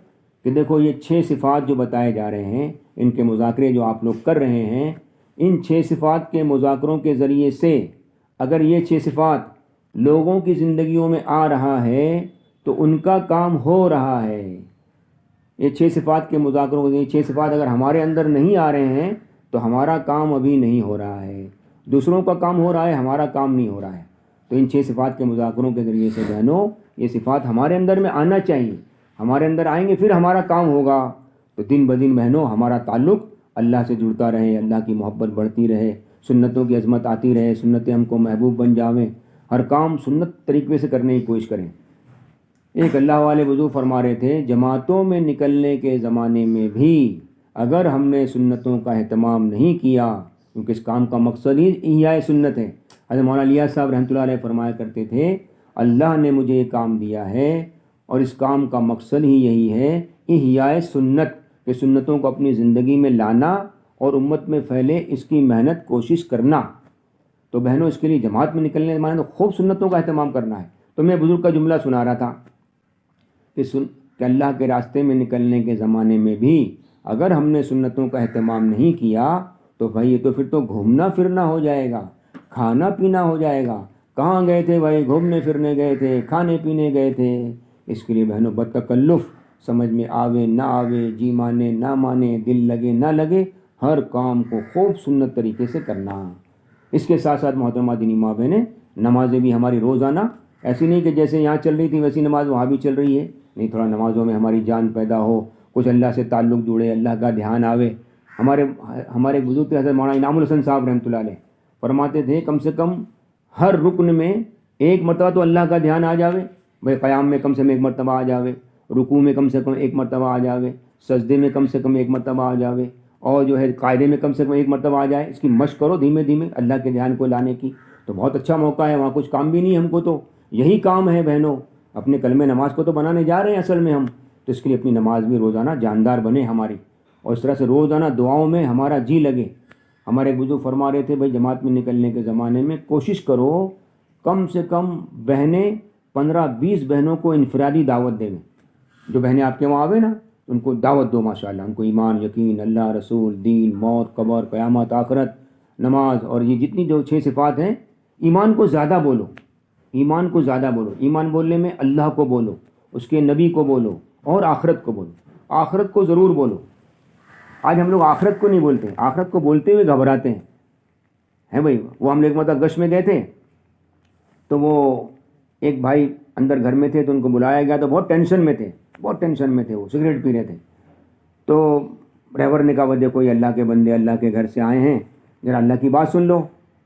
کہ دیکھو یہ 6 صفات جو بتائے جا رہے ہیں، ان کے مذاکرے جو آپ لوگ کر رہے ہیں، ان 6 صفات کے مذاکروں کے ذریعے سے اگر یہ 6 صفات لوگوں کی زندگیوں میں آ رہا ہے تو ان کا کام ہو رہا ہے۔ یہ 6 صفات کے مذاکروں کے 6 صفات اگر ہمارے اندر نہیں آ رہے ہیں تو ہمارا کام ابھی نہیں ہو رہا ہے، دوسروں کا کام ہو رہا ہے، ہمارا کام نہیں ہو رہا ہے۔ تو ان 6 صفات کے مذاکروں کے ذریعے سے بہنوں یہ صفات ہمارے اندر میں آنا چاہیے، ہمارے اندر آئیں گے پھر ہمارا کام ہوگا، تو دن بدن بہنوں ہمارا تعلق اللہ سے جڑتا رہے، اللہ کی محبت بڑھتی رہے، سنتوں کی عظمت آتی رہے، سنتیں ہم کو محبوب بن جاویں، ہر کام سنت طریقے سے کرنے کی کوشش کریں۔ ایک اللہ والے وضو فرما رہے تھے جماعتوں میں نکلنے کے زمانے میں بھی اگر ہم نے سنتوں کا اہتمام نہیں کیا، کیونکہ اس کام کا مقصد ہی احیاء سنت ہے۔ حضرت مولانا الیاس صاحب رحمۃ اللہ علیہ فرمایا کرتے تھے اللہ نے مجھے یہ کام دیا ہے اور اس کام کا مقصد ہی یہی ہے احیاء سنت، کہ سنتوں کو اپنی زندگی میں لانا اور امت میں پھیلے، اس کی محنت کوشش کرنا۔ تو بہنوں اس کے لیے جماعت میں نکلنے کے معنی تو خوب سنتوں کا اہتمام کرنا ہے۔ تو میں بزرگ کا جملہ سنا رہا تھا کہ اللہ کے راستے میں نکلنے کے زمانے میں بھی اگر ہم نے سنتوں کا اہتمام نہیں کیا تو بھائی یہ تو پھر تو گھومنا پھرنا ہو جائے گا، کھانا پینا ہو جائے گا۔ کہاں گئے تھے بھائی؟ گھومنے پھرنے گئے تھے، کھانے پینے گئے تھے، اس کے لیے بہنوں بتکلف، سمجھ میں آوے نہ آوے، جی مانے نہ مانے، دل لگے نہ لگے، ہر کام کو خوب سنت طریقے سے کرنا۔ اس کے ساتھ ساتھ محترمہ دینی ماں بہنیں، نمازیں بھی ہماری روزانہ ایسی نہیں کہ جیسے یہاں چل رہی تھی ویسی نماز وہاں بھی چل رہی ہے، نہیں، تھوڑا نمازوں میں ہماری جان پیدا ہو، کچھ اللہ سے تعلق جڑے، اللہ کا دھیان آوے۔ ہمارے بزرگ حضرت مولانا انعام الحسن صاحب رحمۃ اللہ علیہ فرماتے تھے کم سے کم ہر رکن میں ایک مرتبہ تو اللہ کا دھیان آ جاوے، بھائی قیام میں کم سے کم ایک مرتبہ آ جاوے، رکوع میں کم سے کم ایک مرتبہ آ جاوے، سجدے میں کم سے کم ایک مرتبہ آ جاوے، اور جو ہے قاعدے میں کم سے کم ایک مرتبہ آ جائے۔ اس کی مشق کرو دھیمے دھیمے اللہ کے دھیان کو لانے کی، تو بہت اچھا موقع ہے۔ وہاں کچھ کام بھی نہیں ہے ہم کو، تو یہی کام ہے بہنوں، اپنے کلمہ نماز کو تو بنانے جا رہے ہیں اصل میں ہم، تو اس کے لیے اپنی نماز بھی روزانہ جاندار بنے ہماری، اور اس طرح سے روزانہ دعاؤں میں ہمارا جی لگے۔ ہمارے بزرگ فرما رہے تھے بھائی جماعت میں نکلنے کے زمانے میں کوشش کرو کم سے کم بہنیں 15-20 بہنوں کو انفرادی دعوت دیں، جو بہنیں آپ کے وہاں آوے نا ان کو دعوت دو، ماشاءاللہ ان کو ایمان، یقین، اللہ، رسول، دین، موت، قبر، قیامت، آخرت، نماز، اور یہ جتنی جو 6 صفات ہیں، ایمان کو زیادہ بولو، ایمان کو زیادہ بولو۔ ایمان بولنے میں اللہ کو بولو، اس کے نبی کو بولو، اور آخرت کو بولو، آخرت کو ضرور بولو۔ آج ہم لوگ آخرت کو نہیں بولتے، آخرت کو بولتے ہوئے گھبراتے ہیں بھائی۔ وہ ہم ایک مرتبہ گشت میں گئے تھے، تو وہ ایک بھائی اندر گھر میں تھے، تو ان کو بلایا گیا، تو بہت ٹینشن میں تھے، بہت ٹینشن میں تھے، وہ سگریٹ پی رہے تھے۔ تو ڈرائیور نے کہا وہ دیکھو یہ اللہ کے بندے اللہ کے گھر سے آئے ہیں، ذرا اللہ کی بات سن لو۔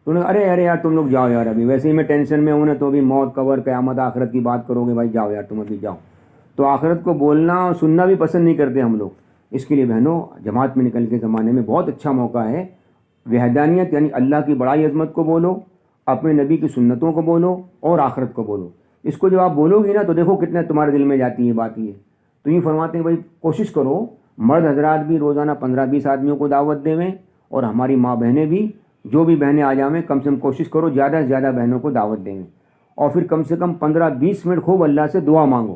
تو انہوں نے ارے یار تم لوگ جاؤ یار، ابھی ویسے ہی میں ٹینشن میں ہوں نا، تو ابھی موت، قبر، قیامت، آخرت کی بات کرو گے، بھائی جاؤ یار تم ابھی جاؤ۔ تو آخرت کو بولنا اور سننا بھی پسند نہیں کرتے ہم لوگ۔ اس کے لیے بہنوں جماعت میں نکل کے زمانے میں بہت اچھا موقع ہے، وحدانیت یعنی اللہ کی بڑائی عظمت کو بولو، اپنے نبی کی سنتوں کو بولو، اور آخرت کو بولو۔ اس کو جب آپ بولو گی نا تو دیکھو کتنے تمہارے دل میں جاتی ہے بات یہ۔ تو یہ فرماتے ہیں بھائی کوشش کرو مرد حضرات بھی روزانہ 15-20 آدمیوں کو دعوت دیں، اور ہماری ماں بہنیں بھی، جو بھی بہنیں آ جائیں کم سے کم کوشش کرو زیادہ سے زیادہ بہنوں کو دعوت دیں، اور پھر کم سے کم 15-20 منٹ خوب اللہ سے دعا مانگو۔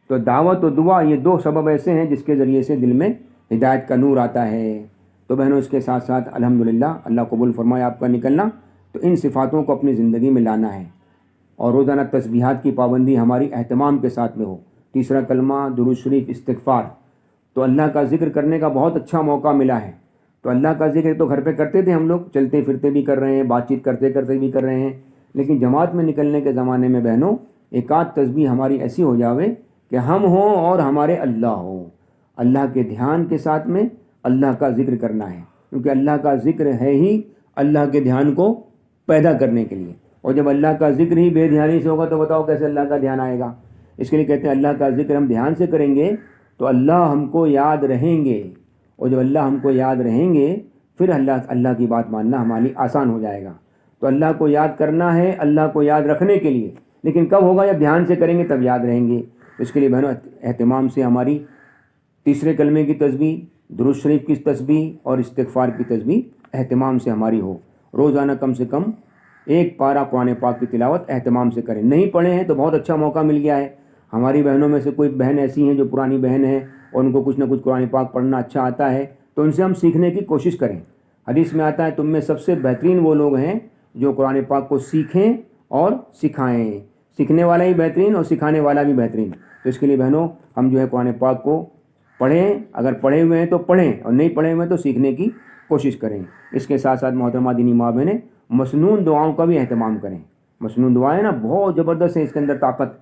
تو دعوت و دعا یہ 2 سبب ایسے ہیں جس کے ذریعے سے دل میں ہدایت کا نور آتا ہے۔ تو بہنوں اس کے ساتھ ساتھ الحمدللہ اللہ قبول فرمائے آپ کا نکلنا، تو ان صفاتوں کو اپنی زندگی میں لانا ہے، اور روزانہ تسبیحات کی پابندی ہماری اہتمام کے ساتھ میں ہو۔ تیسرا کلمہ، درود شریف، استغفار۔ تو اللہ کا ذکر کرنے کا بہت اچھا موقع ملا ہے، تو اللہ کا ذکر تو گھر پہ کرتے تھے ہم لوگ، چلتے پھرتے بھی کر رہے ہیں، بات چیت کرتے کرتے بھی کر رہے ہیں، لیکن جماعت میں نکلنے کے زمانے میں بہنوں ایک آدھ تسبیح ہماری ایسی ہو جاوے کہ ہم ہوں اور ہمارے اللہ ہوں، اللہ کے دھیان کے ساتھ میں اللہ کا ذکر کرنا ہے، کیونکہ اللہ کا ذکر ہے ہی اللہ کے دھیان کو پیدا کرنے کے لیے، اور جب اللہ کا ذکر ہی بے دھیانی سے ہوگا تو بتاؤ کیسے اللہ کا دھیان آئے گا۔ اس کے لیے کہتے ہیں اللہ کا ذکر ہم دھیان سے کریں گے تو اللہ ہم کو یاد رہیں گے، اور جب اللہ ہم کو یاد رہیں گے پھر اللہ کی بات ماننا ہماری آسان ہو جائے گا۔ تو اللہ کو یاد کرنا ہے اللہ کو یاد رکھنے کے لیے، لیکن کب ہوگا؟ جب دھیان سے کریں گے تب یاد رہیں گے۔ اس کے لیے بہنوں اہتمام سے ہماری تیسرے کلمے کی تسبیح، درود شریف کی تسبیح، اور استغفار کی تسبیح اہتمام سے ہماری ہو۔ روزانہ کم سے کم 1 پارہ قرآن پاک کی تلاوت اہتمام سے کریں۔ نہیں پڑھے ہیں تو بہت اچھا موقع مل گیا ہے۔ ہماری بہنوں میں سے کوئی بہن ایسی ہیں جو پرانی بہن ہیں اور ان کو کچھ نہ کچھ قرآن پاک پڑھنا اچھا آتا ہے، تو ان سے ہم سیکھنے کی کوشش کریں۔ حدیث میں آتا ہے تم میں سب سے بہترین وہ لوگ ہیں جو قرآن پاک کو سیکھیں اور سکھائیں، سیکھنے والا ہی بہترین اور سکھانے والا بھی بہترین۔ تو اس کے لیے بہنوں ہم جو ہے قرآن پاک کو پڑھیں، اگر پڑھے ہوئے ہیں تو پڑھیں، اور نہیں پڑھے ہوئے ہیں تو سیکھنے کی کوشش کریں۔ اس کے ساتھ ساتھ محترمہ دینی ماں بہنیں مسنون دعاؤں کا بھی اہتمام کریں۔ مسنون دعائیں نا بہت زبردست ہیں، اس کے اندر طاقت۔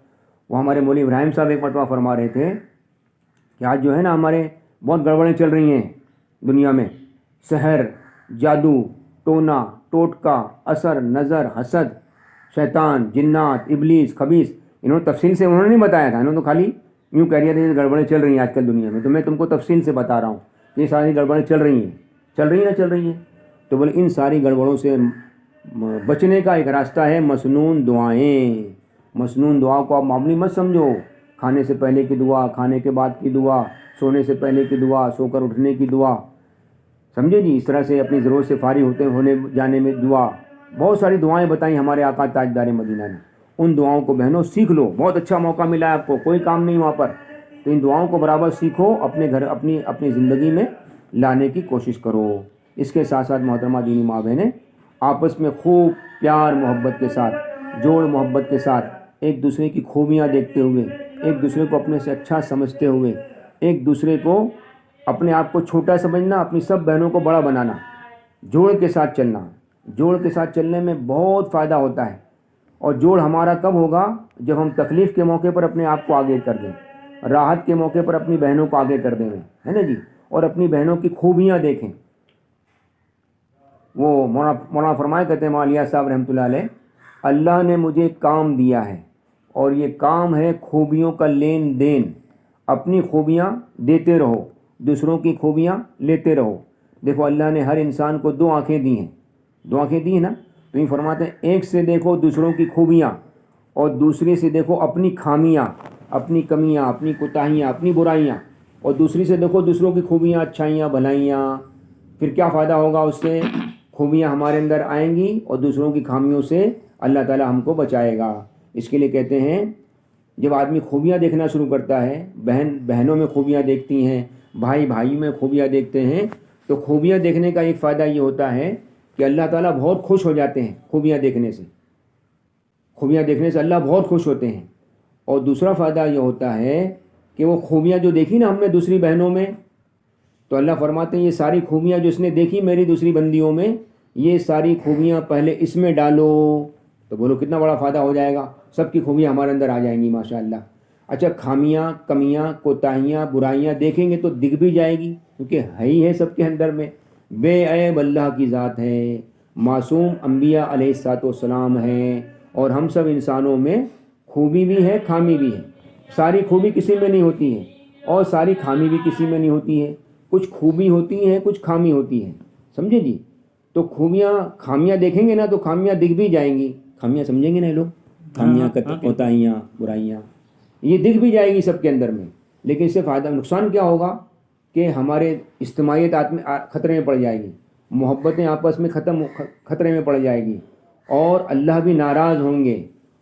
وہ ہمارے مولوی ابراہیم صاحب ایک مرتبہ فرما رہے تھے کہ آج جو ہے نا ہمارے بہت گڑبڑیں چل رہی ہیں دنیا میں، سحر، جادو، ٹونا، ٹوٹکا، اثر، نظر، حسد، شیطان، جنات، ابلیس، خبیث۔ انہوں نے تفصیل سے انہوں نے نہیں بتایا تھا، انہوں نے تو خالی یوں کہہ دیا تھا کہ گڑبڑیں چل رہی ہیں آج کل دنیا میں، تو میں تم کو تفصیل سے بتا رہا ہوں کہ یہ ساری گڑبڑیں چل رہی ہیں، چل رہی ہیں۔ تو بولے ان ساری گڑبڑوں سے بچنے کا ایک راستہ ہے مسنون دعائیں۔ مسنون دعا کو آپ معمولی مت سمجھو، کھانے سے پہلے کی دعا، کھانے کے بعد کی دعا، سونے سے پہلے کی دعا، سو کر اٹھنے کی دعا، سمجھے جی؟ اس طرح سے اپنی ضرورت سے فارغ ہونے جانے میں دعا، بہت ساری دعائیں بتائیں ہمارے آقا تاجدار مدینہ نے۔ ان دعاؤں کو بہنوں سیکھ لو، بہت اچھا موقع ملا ہے آپ کو، کوئی کام نہیں وہاں پر، تو ان دعاؤں کو برابر سیکھو، اپنے گھر اپنی زندگی میں لانے کی کوشش کرو۔ اس کے ساتھ ساتھ محترمہ دینی ماں بہنیں آپس میں خوب پیار محبت کے ساتھ، جوڑ محبت کے ساتھ، ایک دوسرے کی خوبیاں دیکھتے ہوئے ایک دوسرے کو اپنے سے اچھا سمجھتے ہوئے ایک دوسرے کو اپنے آپ کو چھوٹا سمجھنا، اپنی سب بہنوں کو بڑا بنانا، جوڑ کے ساتھ چلنا. جوڑ کے ساتھ چلنے میں بہت فائدہ ہوتا ہے. اور جوڑ ہمارا کب ہوگا؟ جب ہم تکلیف کے موقع پر اپنے آپ کو آگے کر دیں، راحت کے موقع پر اپنی بہنوں کو آگے کر دیں، ہے نا جی. اور اپنی بہنوں کی خوبیاں دیکھیں. وہ مولانا فرمایا کرتے ہیں مولانا صاحب رحمۃ اللہ علیہ، اللہ نے مجھے کام دیا ہے اور یہ کام ہے خوبیوں کا لین دین. اپنی خوبیاں دیتے رہو، دوسروں کی خوبیاں لیتے رہو. دیکھو اللہ نے ہر انسان کو دو آنکھیں دی ہیں، دو آنکھیں دی ہیں نا. تو یہ فرماتے ہیں ایک سے دیکھو دوسروں کی خوبیاں اور دوسرے سے دیکھو اپنی خامیاں، اپنی کمیاں، اپنی کوتاہیاں، اپنی برائیاں. اور دوسری سے دیکھو دوسروں کی خوبیاں، اچھائیاں، بھلائیاں. پھر کیا فائدہ ہوگا اس سے؟ خوبیاں ہمارے اندر آئیں گی اور دوسروں کی خامیوں سے اللہ تعالی ہم کو بچائے گا. اس کے لیے کہتے ہیں جب آدمی خوبیاں دیکھنا شروع کرتا ہے، بہن بہنوں میں خوبیاں دیکھتی ہیں، بھائی بھائی میں خوبیاں دیکھتے ہیں، تو خوبیاں دیکھنے کا ایک فائدہ یہ ہوتا ہے کہ اللہ تعالیٰ بہت خوش ہو جاتے ہیں خوبیاں دیکھنے سے. خوبیاں دیکھنے سے اللہ بہت خوش ہوتے ہیں. اور دوسرا فائدہ یہ ہوتا ہے کہ وہ خوبیاں جو دیکھی نا ہم نے دوسری بہنوں میں، تو اللہ فرماتے ہیں یہ ساری خوبیاں جو اس نے دیکھی میری دوسری بندیوں میں، یہ ساری خوبیاں پہلے اس میں ڈالو. تو بولو کتنا بڑا فائدہ ہو جائے گا، سب کی خوبیاں ہمارے اندر آ جائیں گی ماشاء اللہ. اچھا خامیاں، کمیاں، کوتاہیاں، برائیاں دیکھیں گے تو دکھ بھی جائے گی، کیونکہ ہے ہی ہے سب کے اندر میں. بے عیب اللہ کی ذات ہے، معصوم انبیاء علیہ الصلوۃ والسلام ہیں، اور ہم سب انسانوں میں خوبی بھی ہے، خامی بھی ہے. ساری خوبی کسی میں نہیں ہوتی ہے اور ساری خامی بھی کسی میں نہیں ہوتی ہے. کچھ خوبی ہوتی ہیں، کچھ خامی ہوتی ہیں، سمجھے جی. تو خوبیاں، خامیاں دیکھیں گے نا تو خامیاں دکھ بھی جائیں گی. خامیاں سمجھیں گے نا لوگ، خامیاں، کوتاہیاں، برائیاں، یہ دکھ بھی جائے گی سب کے اندر میں. لیکن اس سے فائدہ، نقصان کیا ہوگا کہ ہمارے اجتماعیت خطرے میں پڑ جائے گی، محبتیں آپس میں خطرے میں پڑ جائے گی، اور اللہ بھی ناراض ہوں گے.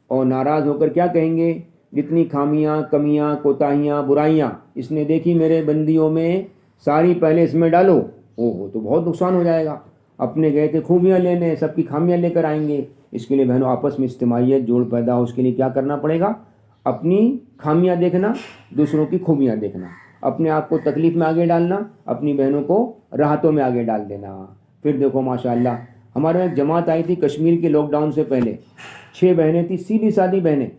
اور ناراض ہو کر کیا کہیں گے؟ جتنی خامیاں، کمیاں، کوتاہیاں، برائیاں اس نے دیکھی میرے بندیوں میں، ساری پہلے اس میں ڈالو. تو بہت نقصان ہو جائے گا. اپنے گئے تھے خوبیاں لینے، سب کی خامیاں لے کر آئیں گے. اس کے لیے بہنوں آپس میں اجتماعیت، جوڑ پیدا ہو، اس کے لیے کیا کرنا پڑے گا؟ اپنی خامیاں دیکھنا، دوسروں کی خوبیاں دیکھنا، اپنے آپ کو تکلیف میں آگے ڈالنا، اپنی بہنوں کو راحتوں میں آگے ڈال دینا. پھر دیکھو ماشاء اللہ ہمارے ایک جماعت آئی تھی کشمیر کے لاک ڈاؤن سے پہلے، 6 بہنیں تھیں، سیدھی سادی بہنیں،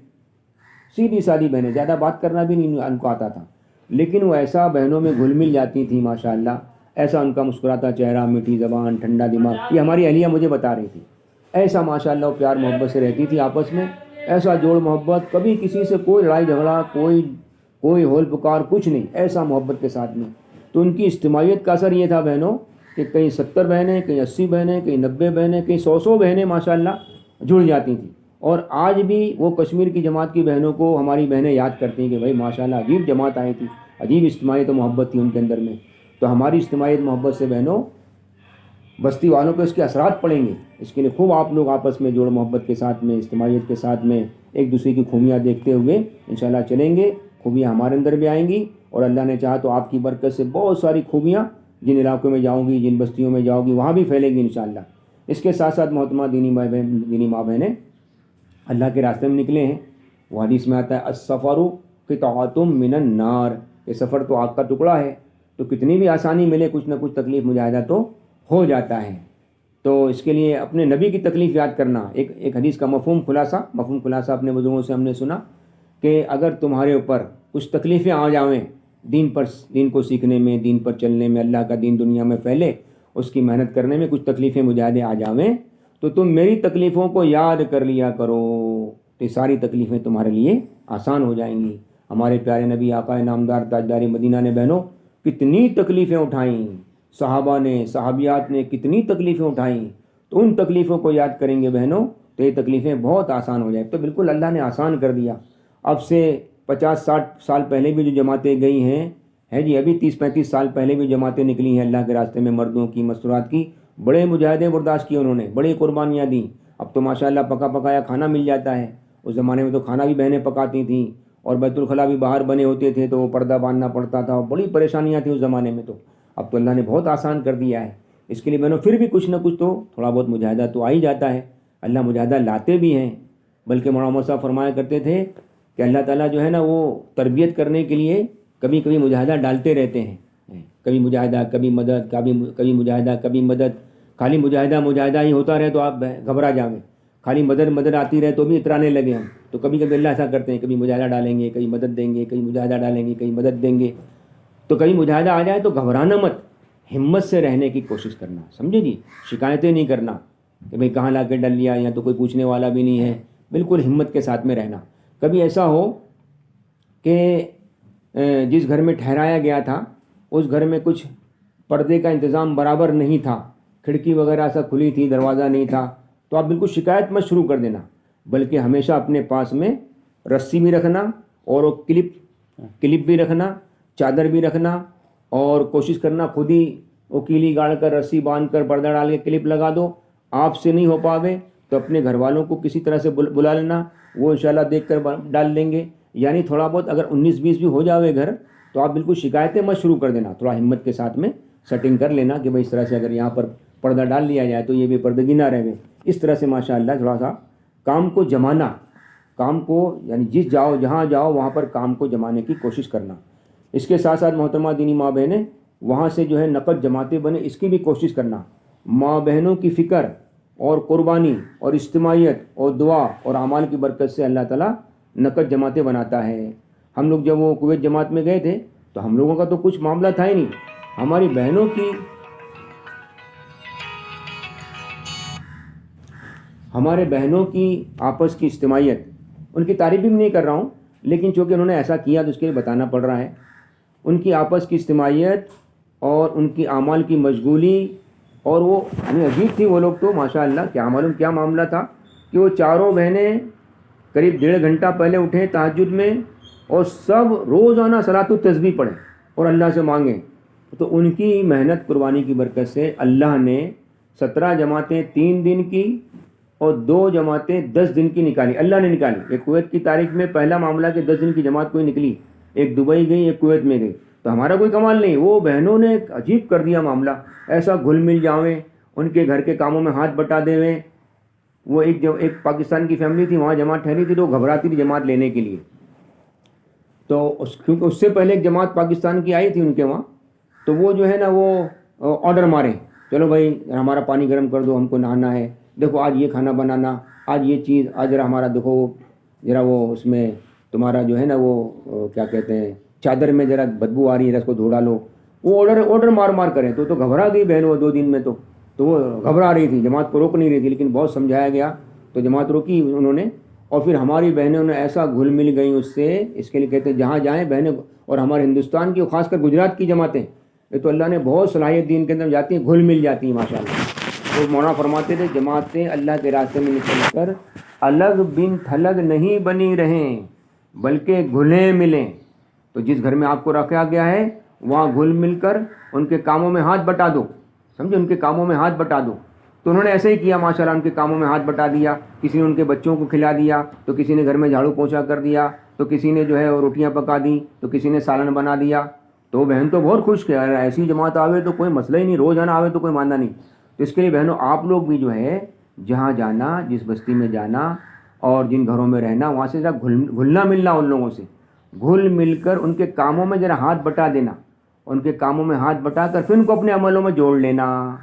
سیدھی سادی بہنیں، زیادہ بات کرنا بھی نہیں ان کو آتا تھا. لیکن وہ ایسا بہنوں میں گھل مل جاتی تھیں ماشاء اللہ. ایسا ان کا مسکراتا چہرہ، میٹھی زبان، ٹھنڈا دماغ. یہ ہماری اہلیہ مجھے بتا رہی تھی. ایسا ماشاء اللہ پیار محبت سے رہتی تھی آپس میں، ایسا جوڑ محبت، کبھی کسی سے کوئی لڑائی جھگڑا، کوئی ہول پکار، کچھ نہیں، ایسا محبت کے ساتھ میں. تو ان کی اجتماعیت کا اثر یہ تھا بہنوں کہ کہیں 70 بہنیں، کہیں 80 بہنیں، کہیں 90 بہنیں، کہیں 100 بہنیں ماشاء اللہ جڑ جاتی تھیں. اور آج بھی وہ کشمیر کی جماعت کی بہنوں کو ہماری بہنیں یاد کرتی ہیں کہ بھائی ماشاء اللہ عجیب جماعت آئی تھی، عجیب اجتماعیت و محبت تھی ان کے اندر میں. تو ہماری اجتماعیت محبت سے بہنوں بستی والوں کو اس کے اثرات پڑیں گے. اس کے لیے خوب آپ لوگ آپس میں جوڑ محبت کے ساتھ میں، اجتماعیت کے ساتھ میں ایک دوسرے کی خوبیاں دیکھتے ہوئے انشاءاللہ چلیں گے. خوبیاں ہمارے اندر بھی آئیں گی، اور اللہ نے چاہا تو آپ کی برکت سے بہت ساری خوبیاں جن علاقوں میں جاؤ گی، جن بستیوں میں جاؤ گی، وہاں بھی پھیلیں گی انشاءاللہ. اس کے ساتھ ساتھ محترمہ دینی ماں بہنیں اللہ کے راستے میں نکلے ہیں. وہ حدیث میں آتا ہے السفر قطعۃ من النار، یہ سفر تو آگ کا ٹکڑا ہے. تو کتنی بھی آسانی ملے، کچھ نہ کچھ تکلیف مجاہدہ تو ہو جاتا ہے. تو اس کے لیے اپنے نبی کی تکلیف یاد کرنا. ایک حدیث کا مفہوم خلاصہ اپنے بزرگوں سے ہم نے سنا کہ اگر تمہارے اوپر کچھ تکلیفیں آ جاویں دین کو سیکھنے میں، دین پر چلنے میں، اللہ کا دین دنیا میں پھیلے، اس کی محنت کرنے میں کچھ تکلیفیں مجاہدے آ جاویں، تو تم میری تکلیفوں کو یاد کر لیا کرو، تو ساری تکلیفیں تمہارے لیے آسان ہو جائیں گی. ہمارے پیارے نبی آقا نامدار تاجدار مدینہ نے بہنوں کتنی تکلیفیں اٹھائیں، صحابہ نے، صحابیات نے کتنی تکلیفیں اٹھائیں. تو ان تکلیفوں کو یاد کریں گے بہنوں تو یہ تکلیفیں بہت آسان ہو جائیں. تو بالکل اللہ نے آسان کر دیا. اب سے 50-60 سال پہلے بھی جو جماعتیں گئی ہیں، ہے جی، ابھی 30-35 سال پہلے بھی جماعتیں نکلی ہیں اللہ کے راستے میں، مردوں کی، مستورات کی، بڑے مجاہدے برداشت کیے انہوں نے، بڑی قربانیاں دیں. اب تو ماشاءاللہ پکا پکایا کھانا مل جاتا ہے. اس زمانے میں تو کھانا بھی بہنیں پکاتی تھیں، اور بیت الخلاء بھی باہر بنے ہوتے تھے تو وہ پردہ باندھنا پڑتا تھا، بڑی پریشانیاں تھیں اس زمانے میں. تو اب تو اللہ نے بہت آسان کر دیا ہے. اس کے لیے بہنوں پھر بھی کچھ نہ کچھ تو تھوڑا بہت مجاہدہ تو آ ہی جاتا ہے. اللہ مجاہدہ لاتے بھی ہیں. بلکہ مولانا صاحب فرمایا کرتے تھے کہ اللہ تعالیٰ جو ہے نا وہ تربیت کرنے کے لیے کبھی کبھی مجاہدہ ڈالتے رہتے ہیں، کبھی مجاہدہ کبھی مدد، کبھی مجاہدہ کبھی مدد. خالی مجاہدہ ہی ہوتا رہے تو آپ گھبرا جائیں، خالی مدد آتی رہے تو بھی اترانے لگے ہم. تو کبھی کبھی اللہ ایسا کرتے ہیں، کبھی مجاہدہ ڈالیں گے، کبھی مدد دیں گے، کبھی مجاہدہ ڈالیں گے، کبھی مدد دیں گے. تو کبھی مجاہدہ آ جائے تو گھبرانا مت، ہمت سے رہنے کی کوشش کرنا، سمجھے جی. شکایتیں نہیں کرنا کہ بھئی کہاں لا کے ڈال لیا، یا تو کوئی پوچھنے والا بھی نہیں ہے. بالکل ہمت کے ساتھ میں رہنا. کبھی ایسا ہو کہ جس گھر میں ٹھہرایا گیا تھا اس گھر میں کچھ پردے کا انتظام برابر نہیں تھا، کھڑکی وغیرہ سب کھلی تھی، دروازہ نہیں تھا، تو آپ بالکل شکایت مت شروع کر دینا، بلکہ ہمیشہ اپنے پاس میں رسی بھی رکھنا اور وہ کلپ بھی رکھنا، چادر بھی رکھنا، اور کوشش کرنا خود ہی وہ کیلی گاڑ کر رسی باندھ کر پردہ ڈال کے کلپ لگا دو. آپ سے نہیں ہو پاوے تو اپنے گھر والوں کو کسی طرح سے بلا لینا، وہ انشاءاللہ دیکھ کر ڈال دیں گے. یعنی تھوڑا بہت اگر 19-20 بھی ہو جاوے گھر تو آپ بالکل شکایتیں مت شروع کر دینا، تھوڑا ہمت کے ساتھ میں سیٹنگ کر لینا کہ بھائی اس طرح سے اگر یہاں پر پردہ ڈال لیا جائے تو یہ بے پردگی نہ رہے. اس طرح سے ماشاءاللہ تھوڑا سا کام کو جمانا، کام کو یعنی جہاں جاؤ وہاں پر کام کو جمانے کی کوشش کرنا. اس کے ساتھ ساتھ محترمہ دینی ماں بہنیں، وہاں سے جو ہے نقد جماعتیں بنے اس کی بھی کوشش کرنا. ماں بہنوں کی فکر اور قربانی اور اجتماعیت اور دعا اور اعمال کی برکت سے اللہ تعالیٰ نقد جماعتیں بناتا ہے. ہم لوگ جب وہ کویت جماعت میں گئے تھے تو ہم لوگوں کا تو کچھ معاملہ تھا ہی نہیں. ہماری ہمارے بہنوں کی آپس کی اجتماعیت، ان کی تعریف بھی نہیں کر رہا ہوں، لیکن چونکہ انہوں نے ایسا کیا تو اس کے لیے بتانا پڑ رہا ہے. ان کی آپس کی اجتماعیت اور ان کی اعمال کی مشغولی، اور وہ عجیب تھی وہ لوگ تو ماشاءاللہ. کیا معلوم کیا معاملہ تھا کہ وہ چاروں بہنیں قریب 1.5 گھنٹہ پہلے اٹھیں تہجد میں اور سب روزانہ صلاۃ التسبیح پڑھیں اور اللہ سے مانگیں. تو ان کی محنت قربانی کی برکت سے اللہ نے 17 جماعتیں 3 دن کی اور 2 جماعتیں 10 دن کی نکالی. اللہ نے نکالی. ایک کویت کی تاریخ میں پہلا معاملہ کہ 10 دن کی جماعت کوئی نکلی، ایک دبئی گئی ایک کویت میں گئی. تو ہمارا کوئی کمال نہیں، وہ بہنوں نے عجیب کر دیا معاملہ. ایسا گھل مل جاویں، ان کے گھر کے کاموں میں ہاتھ بٹا دیویں. وہ ایک پاکستان کی فیملی تھی وہاں جماعت ٹھہری تھی تو وہ گھبراتی تھی جماعت لینے کے لیے. تو کیونکہ اس سے پہلے ایک جماعت پاکستان کی آئی تھی ان کے وہاں، تو وہ جو ہے نا وہ آرڈر مارے، چلو بھائی ہمارا پانی گرم کر دو، ہم کو نہانا ہے، دیکھو آج یہ کھانا بنانا، آج یہ چیز، آج ذرا ہمارا دیکھو ذرا وہ اس میں تمہارا جو ہے نا وہ کیا کہتے ہیں چادر میں ذرا بدبو آ رہی ہے، اس کو دھو ڈالو. وہ آرڈر مار کریں تو گھبرا گئی بہن وہ 2 دن میں. تو وہ گھبرا رہی تھی، جماعت کو روک نہیں رہی تھی، لیکن بہت سمجھایا گیا تو جماعت روکی انہوں نے. اور پھر ہماری بہنیں نے ایسا گھل مل گئیں اس سے، اس کے لیے کہتے ہیں جہاں جائیں بہنیں. اور ہمارے ہندوستان کی خاص کر گجرات کی جماعتیں، یہ تو اللہ نے بہت صلاحیت دی ان کے اندر، جاتی ہیں گھل مل جاتی ہیں ماشاءاللہ. وہ مولانا فرماتے تھے جماعتیں اللہ کے راستے میں نکل کر الگ بن تھلگ نہیں بنی رہیں بلکہ گھلیں ملیں. تو جس گھر میں آپ کو رکھا گیا ہے وہاں گھل مل کر ان کے کاموں میں ہاتھ بٹا دو، سمجھے، ان کے کاموں میں ہاتھ بٹا دو. تو انہوں نے ایسے ہی کیا ماشاءاللہ، ان کے کاموں میں ہاتھ بٹا دیا. کسی نے ان کے بچوں کو کھلا دیا، تو کسی نے گھر میں جھاڑو پوچھا کر دیا، تو کسی نے جو ہے وہ روٹیاں پکا دی، تو کسی نے سالن بنا دیا. تو بہن تو بہت خوش کہ ایسی جماعت آوے تو کوئی مسئلہ ہی نہیں، روز آنا آوے تو کوئی ماننا نہیں. تو اس کے لیے بہنوں آپ لوگ بھی جو ہے جہاں جانا، جس بستی میں جانا اور جن گھروں میں رہنا، وہاں سے ذرا گھلنا ملنا ان لوگوں سے، گھل مل کر ان کے کاموں میں ذرا ہاتھ بٹا دینا، ان کے کاموں میں ہاتھ بٹا کر پھر ان کو اپنے عملوں میں جوڑ لینا.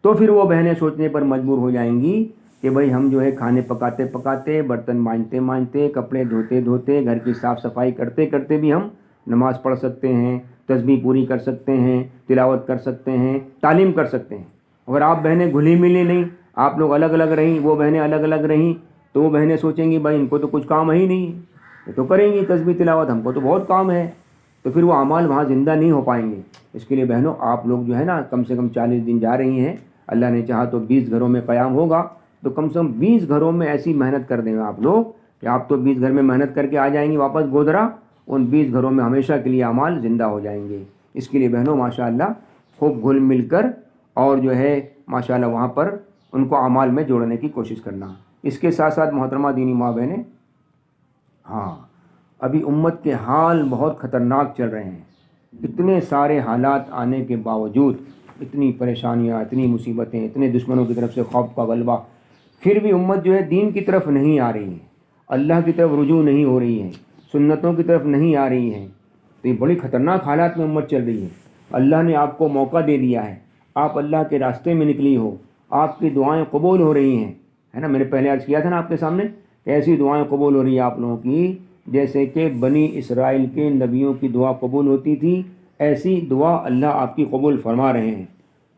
تو پھر وہ بہنیں سوچنے پر مجبور ہو جائیں گی کہ بھائی ہم جو ہے کھانے پکاتے پکاتے، برتن مانجتے مانجتے، کپڑے دھوتے دھوتے، گھر کی صاف صفائی کرتے کرتے بھی ہم نماز پڑھ سکتے ہیں، تسبیح پوری کر سکتے ہیں، تلاوت کر سکتے ہیں، تعلیم کر سکتے ہیں. اگر آپ بہنیں گھلی ملی نہیں، آپ لوگ الگ الگ رہیں، وہ بہنیں الگ الگ رہیں، تو وہ بہنیں سوچیں گی بھائی ان کو تو کچھ کام ہی نہیں، یہ تو کریں گی تسبیح تلاوت، ہم کو تو بہت کام ہے. تو پھر وہ اعمال وہاں زندہ نہیں ہو پائیں گے. اس کے لیے بہنوں آپ لوگ جو ہے نا کم سے کم 40 دن جا رہی ہیں، اللہ نے چاہا تو 20 گھروں میں قیام ہوگا، تو کم سے کم 20 گھروں میں ایسی محنت کر دیں گے آپ لوگ کہ آپ تو 20 گھر میں محنت کر کے آ جائیں گی واپس گودرا، ان 20 گھروں میں ہمیشہ کے لیے اعمال زندہ ہو جائیں گے. اس کے لیے بہنوں ماشاءاللہ خوب گھل مل کر اور جو ہے ماشاءاللہ وہاں پر ان کو اعمال میں جوڑنے کی کوشش کرنا. اس کے ساتھ ساتھ محترمہ دینی ماں بہنیں، ہاں ابھی امت کے حال بہت خطرناک چل رہے ہیں. اتنے سارے حالات آنے کے باوجود، اتنی پریشانیاں، اتنی مصیبتیں، اتنے دشمنوں کی طرف سے خوف کا غلبہ، پھر بھی امت جو ہے دین کی طرف نہیں آ رہی ہے. اللہ کی طرف رجوع نہیں ہو رہی ہیں، سنتوں کی طرف نہیں آ رہی ہیں، تو یہ بڑی خطرناک حالات میں امت چل رہی ہے۔ اللہ نے آپ کو موقع دے دیا ہے، آپ اللہ کے راستے میں نکلی ہو، آپ کی دعائیں قبول ہو رہی ہیں، ہے نا۔ میں نے پہلے عرض کیا تھا نا آپ کے سامنے کہ ایسی دعائیں قبول ہو رہی ہیں آپ لوگوں کی جیسے کہ بنی اسرائیل کے نبیوں کی دعا قبول ہوتی تھی، ایسی دعا اللہ آپ کی قبول فرما رہے ہیں۔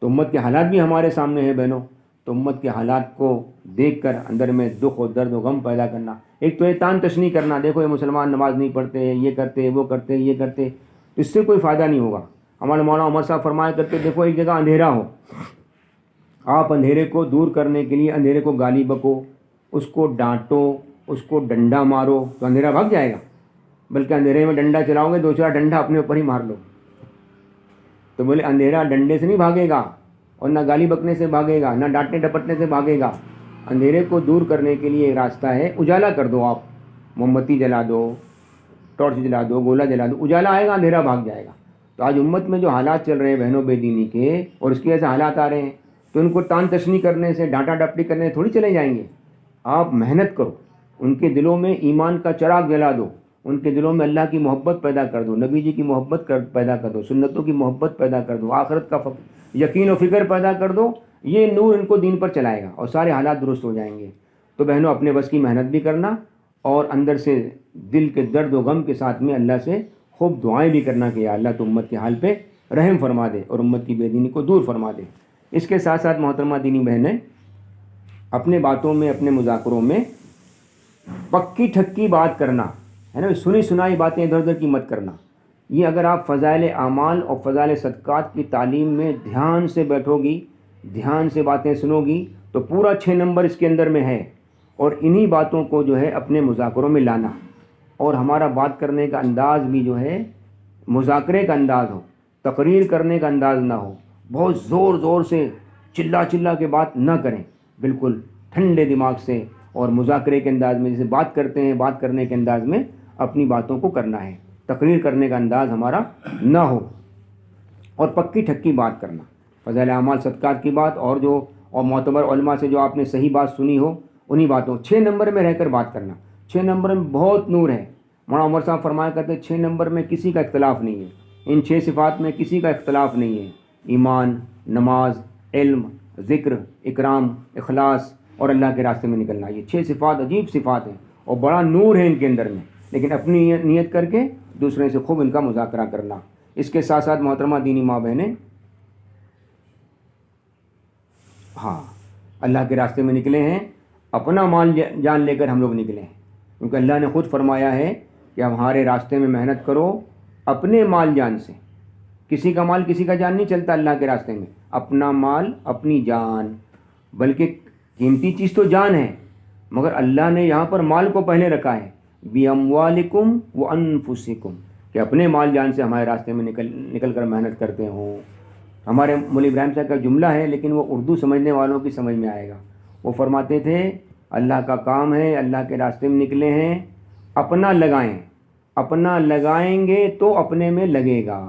تو امت کے حالات بھی ہمارے سامنے ہیں بہنوں، تو امت کے حالات کو دیکھ کر اندر میں دکھ و درد و غم پیدا کرنا، ایک تو یہ تان تشنی کرنا، دیکھو یہ مسلمان نماز نہیں پڑھتے، یہ کرتے وہ کرتے یہ کرتے، اس سے کوئی فائدہ نہیں ہوگا۔ ہمارے مولانا عمر صاحب فرمایا کرتے، دیکھو ایک جگہ اندھیرا ہو، آپ اندھیرے کو دور کرنے کے لیے اندھیرے کو گالی بکو، اس کو ڈانٹو، اس کو ڈنڈا مارو تو اندھیرا بھاگ جائے گا، بلکہ اندھیرے میں ڈنڈا چلاؤ گے دو چار ڈنڈا اپنے اوپر ہی مار لو۔ تو بولے اندھیرا ڈنڈے سے نہیں بھاگے گا، اور نہ گالی بکنے سے بھاگے گا، نہ ڈانٹنے ڈپٹنے سے بھاگے گا۔ اندھیرے کو دور کرنے کے لیے راستہ ہے، اجالا کر دو، آپ موم بتی جلا دو، ٹارچ جلا دو، گولا جلا دو، اجالا آئے گا، اندھیرا بھاگ جائے گا۔ تو آج امت میں جو حالات چل رہے ہیں بہنوں بے دینی کے، اور اس کی وجہ سے حالات آ رہے ہیں، تو ان کو تان تشنی کرنے سے، ڈانٹا ڈپٹی کرنے سے تھوڑی چلے جائیں گے۔ آپ محنت کرو، ان کے دلوں میں ایمان کا چراغ جلا دو، ان کے دلوں میں اللہ کی محبت پیدا کر دو، نبی جی کی محبت پیدا کر دو، سنتوں کی محبت پیدا کر دو، آخرت کا یقین و فکر پیدا کر دو، یہ نور ان کو دین پر چلائے گا اور سارے حالات درست ہو جائیں گے۔ تو بہنوں اپنے بس کی محنت بھی کرنا، اور اندر سے دل کے درد و غم کے ساتھ میں اللہ سے خوب دعائیں بھی کرنا کہ یا اللہ تو امت کے حال پہ رحم فرما دے اور امت کی بے دینی کو دور فرما دے۔ اس کے ساتھ ساتھ محترمہ دینی بہنیں، اپنے باتوں میں، اپنے مذاکروں میں پکی ٹھکی بات کرنا ہے نا، سنی سنائی باتیں ادھر ادھر کی مت کرنا۔ یہ اگر آپ فضائل اعمال اور فضائل صدقات کی تعلیم میں دھیان سے بیٹھو گی، دھیان سے باتیں سنو گی، تو پورا 6 نمبر اس کے اندر میں ہے۔ اور انہی باتوں کو جو ہے اپنے مذاکروں میں لانا، اور ہمارا بات کرنے کا انداز بھی جو ہے مذاکرے کا انداز ہو، تقریر کرنے کا انداز نہ ہو، بہت زور زور سے چلا چلا کے بات نہ کریں، بالکل ٹھنڈے دماغ سے اور مذاکرے کے انداز میں، جیسے بات کرتے ہیں بات کرنے کے انداز میں اپنی باتوں کو کرنا ہے، تقریر کرنے کا انداز ہمارا نہ ہو، اور پکی ٹھکی بات کرنا، فضائل اعمال صدقات کی بات، اور معتبر علماء سے جو آپ نے صحیح بات سنی ہو انہی باتوں 6 نمبر میں رہ کر بات کرنا۔ 6 نمبر میں بہت نور ہے۔ مولانا عمر صاحب فرمایا کرتے 6 نمبر میں کسی کا اختلاف نہیں ہے، ان 6 صفات میں کسی کا اختلاف نہیں ہے: ایمان، نماز، علم، ذکر، اکرام، اخلاص اور اللہ کے راستے میں نکلنا۔ یہ 6 صفات عجیب صفات ہیں اور بڑا نور ہے ان کے اندر میں، لیکن اپنی نیت کر کے دوسرے سے خوب ان کا مذاکرہ کرنا۔ اس کے ساتھ ساتھ محترمہ دینی ماں بہنیں، ہاں اللہ کے راستے میں نکلے ہیں، اپنا مال جان لے کر ہم لوگ نکلے ہیں، کیونکہ اللہ نے خود فرمایا ہے کہ ہمارے راستے میں محنت کرو اپنے مال جان سے۔ کسی کا مال کسی کا جان نہیں چلتا اللہ کے راستے میں، اپنا مال اپنی جان، بلکہ قیمتی چیز تو جان ہے، مگر اللہ نے یہاں پر مال کو پہلے رکھا ہے، بِأَمْوَالِكُمْ وَأَنفُسِكُمْ، کہ اپنے مال جان سے ہمارے راستے میں نکل کر محنت کرتے ہوں۔ ہمارے مولی ابراہیم صاحب کا جملہ ہے، لیکن وہ اردو سمجھنے والوں کی سمجھ میں آئے گا۔ وہ فرماتے تھے اللہ کا کام ہے، اللہ کے راستے میں نکلے ہیں، اپنا لگائیں، اپنا لگائیں گے تو اپنے میں لگے گا۔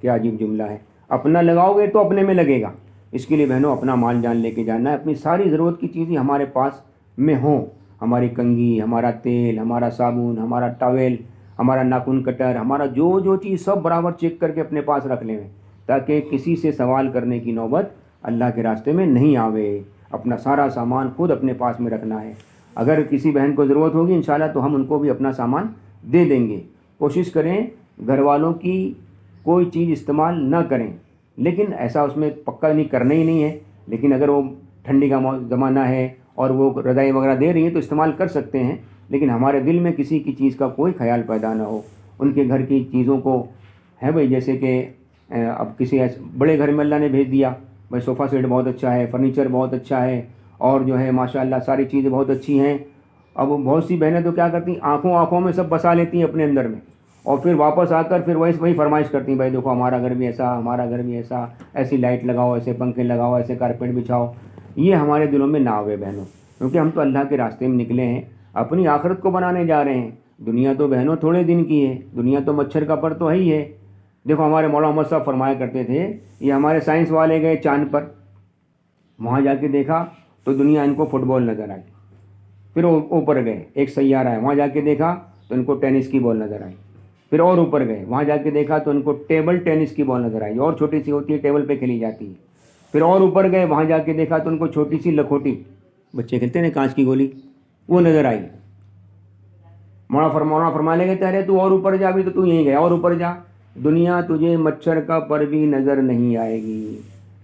کیا عجیب جملہ ہے، اپنا لگاؤ گے تو اپنے میں لگے گا۔ اس کے لیے بہنوں اپنا مال جان لے کے جانا ہے، اپنی ساری ضرورت کی چیزیں ہمارے پاس میں ہوں، ہماری کنگھی، ہمارا تیل، ہمارا صابن، ہمارا ٹاول، ہمارا ناخن کٹر، ہمارا جو چیز سب برابر چیک کر کے اپنے پاس رکھ لیں، تاکہ کسی سے سوال کرنے کی نوبت اللہ کے راستے میں نہیں آوے۔ اپنا سارا سامان خود اپنے پاس میں رکھنا ہے۔ اگر کسی بہن کو ضرورت ہوگی انشاءاللہ تو ہم ان کو بھی اپنا سامان دے دیں گے۔ کوشش کریں گھر والوں کی کوئی چیز استعمال نہ کریں، لیکن ایسا اس میں پکا نہیں کرنا ہی نہیں ہے، لیکن اگر وہ ٹھنڈی کا زمانہ ہے اور وہ رضائی وغیرہ دے رہی ہیں تو استعمال کر سکتے ہیں، لیکن ہمارے دل میں کسی کی چیز کا کوئی خیال پیدا نہ ہو۔ ان کے گھر کی چیزوں کو ہے بھائی، جیسے کہ اب کسی بڑے گھر میں اللہ نے بھیج دیا بھائی، صوفہ سیٹ بہت اچھا ہے، فرنیچر بہت اچھا ہے، اور جو ہے ماشاءاللہ ساری چیزیں بہت اچھی ہیں۔ اب بہت سی بہنیں تو کیا کرتی ہیں، آنکھوں میں سب بسا لیتی ہیں اپنے اندر میں، اور پھر واپس آ کر پھر وہی فرمائش کرتی ہیں بھائی دیکھو ہمارا گھر بھی ایسا، ہمارا گھر بھی ایسا، ایسی لائٹ لگاؤ، ایسے پنکھے لگاؤ، ایسے کارپیٹ بچھاؤ۔ یہ ہمارے دلوں میں نہ آوے بہنوں، کیونکہ ہم تو اللہ کے راستے میں نکلے ہیں، اپنی آخرت کو بنانے جا رہے ہیں۔ دنیا تو بہنوں تھوڑے دن کی ہے، دنیا تو مچھر کا پر تو ہے ہی ہے۔ دیکھو ہمارے مولانا محمد صاحب فرمایا کرتے تھے، یہ ہمارے سائنس والے گئے چاند پر، وہاں جا کے دیکھا تو دنیا ان کو فٹ بال نظر آئی، پھر اوپر گئے، ایک سیارہ ہے، وہاں جا کے دیکھا تو ان کو ٹینس کی بال نظر آئی، پھر اور اوپر گئے، وہاں جا کے دیکھا تو ان کو ٹیبل ٹینس کی بال نظر آئی، اور چھوٹی سی ہوتی ہے، ٹیبل پہ کھیلی جاتی ہے، پھر اور اوپر گئے، وہاں جا کے دیکھا تو ان کو چھوٹی سی لکھوٹی، بچے کھیلتے ہیں کانچ کی گولی، وہ نظر آئی۔ مولانا فرمانے لگے ارے تو اور اوپر جا، بھی تو یہیں گیا، اور اوپر جا، دنیا تجھے مچھر کا پر بھی نظر نہیں آئے گی۔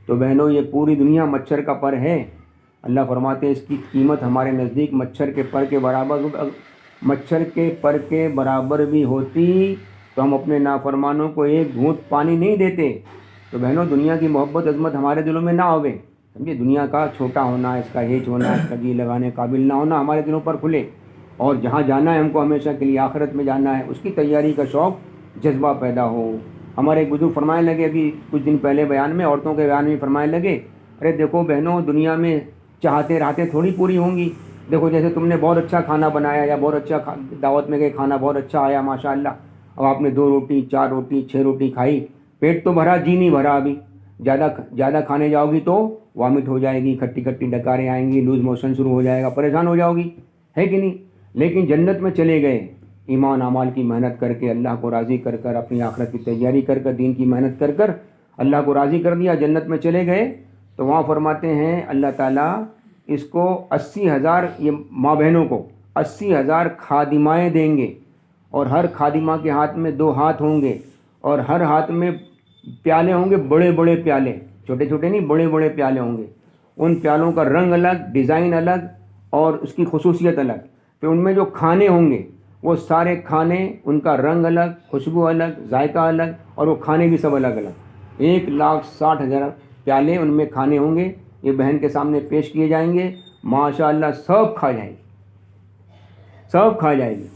تو بہنوں یہ پوری دنیا مچھر کا پر ہے، اللہ فرماتے ہیں اس کی قیمت ہمارے نزدیک مچھر کے پر کے برابر بھی ہوتی تو ہم اپنے نافرمانوں کو ایک گھونٹ پانی نہیں دیتے۔ تو بہنوں دنیا کی محبت عظمت ہمارے دلوں میں نہ ہوئے، سمجھے، دنیا کا چھوٹا ہونا، اس کا ہیچ ہونا، اس کا جی لگانے قابل نہ ہونا ہمارے دلوں پر کھلے، اور جہاں جانا ہے ہم کو ہمیشہ کے لیے آخرت میں جانا ہے، اس کی تیاری کا شوق جذبہ پیدا ہو۔ ہمارے ایک بزرگ فرمانے لگے ابھی کچھ دن پہلے بیان میں، عورتوں کے بیان میں فرمانے لگے ارے دیکھو بہنوں دنیا میں چاہتے رہتے تھوڑی پوری ہوں گی، دیکھو جیسے تم نے بہت اچھا کھانا بنایا یا بہت اچھا دعوت میں گئے، کھانا بہت اچھا آیا ماشاء اللہ، اب آپ نے 2 روٹی 4 روٹی 6 روٹی کھائی، پیٹ تو بھرا، جی نہیں بھرا، ابھی زیادہ کھانے جاؤ گی تو وامٹ ہو جائے گی، کھٹی کھٹی ڈکاریں آئیں گی، لوز موشن شروع ہو جائے گا، پریشان ہو جاؤ گی، ہے کہ نہیں؟ لیکن جنت میں چلے گئے ایمان اعمال کی محنت کر کے، اللہ کو راضی کر کر، اپنی آخرت کی تیاری کر کر، دین کی محنت کر کر اللہ کو راضی کر دیا، جنت میں چلے گئے تو وہاں فرماتے ہیں اللہ تعالیٰ اس کو 80,000 یہ ماں بہنوں کو 80,000 خادمائیں دیں گے، اور ہر خادمہ کے ہاتھ میں 2 ہاتھ ہوں گے، اور ہر ہاتھ میں پیالے ہوں گے، بڑے بڑے پیالے، چھوٹے چھوٹے نہیں، بڑے بڑے پیالے ہوں گے، ان پیالوں کا رنگ الگ، ڈیزائن الگ، اور اس کی خصوصیت الگ، پھر ان میں جو کھانے ہوں گے وہ سارے کھانے، ان کا رنگ الگ، خوشبو الگ، ذائقہ الگ، اور وہ کھانے بھی سب الگ الگ، 1,60,000 پیالے ان میں کھانے ہوں گے، یہ بہن کے سامنے پیش کیے جائیں گے، ماشاء اللہ سب کھا جائے گی، سب کھا جائے گی،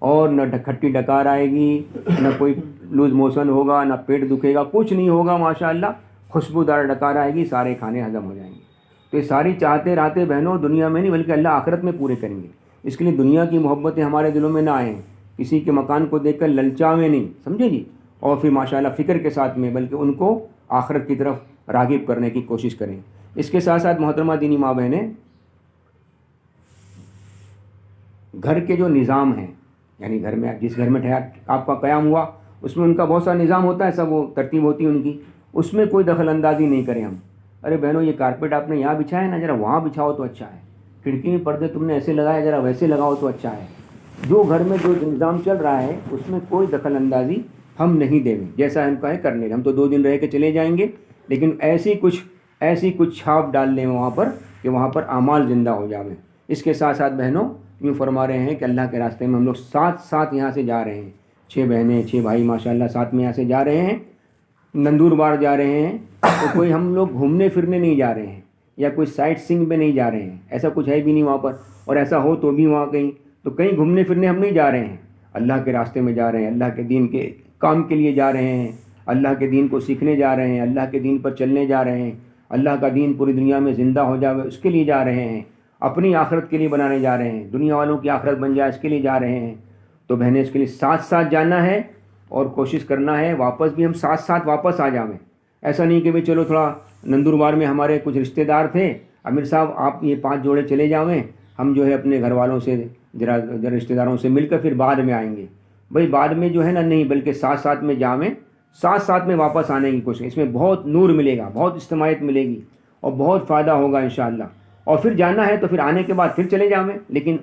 اور نہ کھٹی ڈکار آئے گی، نہ کوئی لوز موشن ہوگا، نہ پیٹ دکھے گا، کچھ نہیں ہوگا، ماشاء اللہ خوشبودار ڈکار آئے گی، سارے کھانے ہضم ہو جائیں گے۔ تو یہ ساری چاہتے رہتے بہنوں دنیا میں نہیں بلکہ اللہ آخرت میں پورے کریں گے، اس کے لیے دنیا کی محبتیں ہمارے دلوں میں نہ آئیں، کسی کے مکان کو دیکھ کر للچاویں نہیں، سمجھے جی، اور پھر ماشاء اللہ فکر کے ساتھ میں، بلکہ ان کو آخرت کی طرف راغب کرنے کی کوشش کریں۔ اس کے ساتھ ساتھ محترمہ دینی ماں بہنیں، گھر کے جو نظام ہیں، یعنی گھر میں جس گھر میں آپ کا قیام ہوا اس میں ان کا بہت سا نظام ہوتا ہے، سب وہ ترتیب ہوتی ہے ان کی، اس میں کوئی دخل اندازی نہیں کریں ہم۔ ارے بہنوں یہ کارپیٹ آپ نے یہاں بچھایا ہے نا، ذرا وہاں بچھاؤ تو اچھا ہے، کھڑکی میں پردے تم نے ایسے لگائے، ذرا ویسے لگاؤ تو اچھا ہے۔ جو گھر میں جو نظام چل رہا ہے اس میں کوئی دخل اندازی ہم نہیں دیں گے، جیسا ان کا ہے کرنے، ہم تو 2 دن رہ کے چلے جائیں گے، لیکن ایسی کچھ چھاپ ڈال لیں وہاں پر کہ وہاں پر اعمال زندہ ہو جاویں۔ اس کے ساتھ ساتھ بہنوں یوں فرما رہے ہیں کہ اللہ کے راستے میں ہم لوگ ساتھ یہاں سے جا رہے ہیں، 6 بہنیں 6 بھائی ماشاءاللہ ساتھ میں یہاں سے جا رہے ہیں، نندوربار جا رہے ہیں، تو کوئی ہم لوگ گھومنے پھرنے نہیں جا رہے ہیں یا کوئی سائٹ سینگ پہ نہیں جا رہے ہیں، ایسا کچھ ہے بھی نہیں وہاں پر، اور ایسا ہو تو بھی وہاں کہیں گھومنے پھرنے ہم نہیں جا رہے ہیں، اللہ کے راستے میں جا رہے ہیں، اللہ کے دین کے کام کے لیے جا رہے ہیں، اللہ کے دین کو سیکھنے جا رہے ہیں، اللہ کے دین پر چلنے جا رہے ہیں، اللہ کا دین پوری دنیا میں زندہ ہو جائے اس کے لیے جا رہے ہیں، اپنی آخرت کے لیے بنانے جا رہے ہیں، دنیا والوں کی آخرت بن جائے اس کے لیے جا رہے ہیں۔ تو بہنیں اس کے لیے ساتھ جانا ہے، اور کوشش کرنا ہے واپس بھی ہم ساتھ واپس آ جاویں۔ ایسا نہیں کہ بھئی چلو تھوڑا نندوربار میں ہمارے کچھ رشتہ دار تھے، امیر صاحب آپ یہ 5 جوڑے چلے جاویں، ہم جو ہے اپنے گھر والوں سے ذرا رشتہ داروں سے مل کر پھر بعد میں آئیں گے۔ بھئی بعد میں جو ہے نا نہیں، بلکہ ساتھ میں جاویں، ساتھ میں واپس آنے کی کوشش، اس میں بہت نور ملے گا، بہت اجتماعیت ملے گی، اور بہت فائدہ ہوگا انشاءاللہ۔ اور پھر جانا ہے تو پھر آنے کے بعد پھر چلے جاویں، لیکن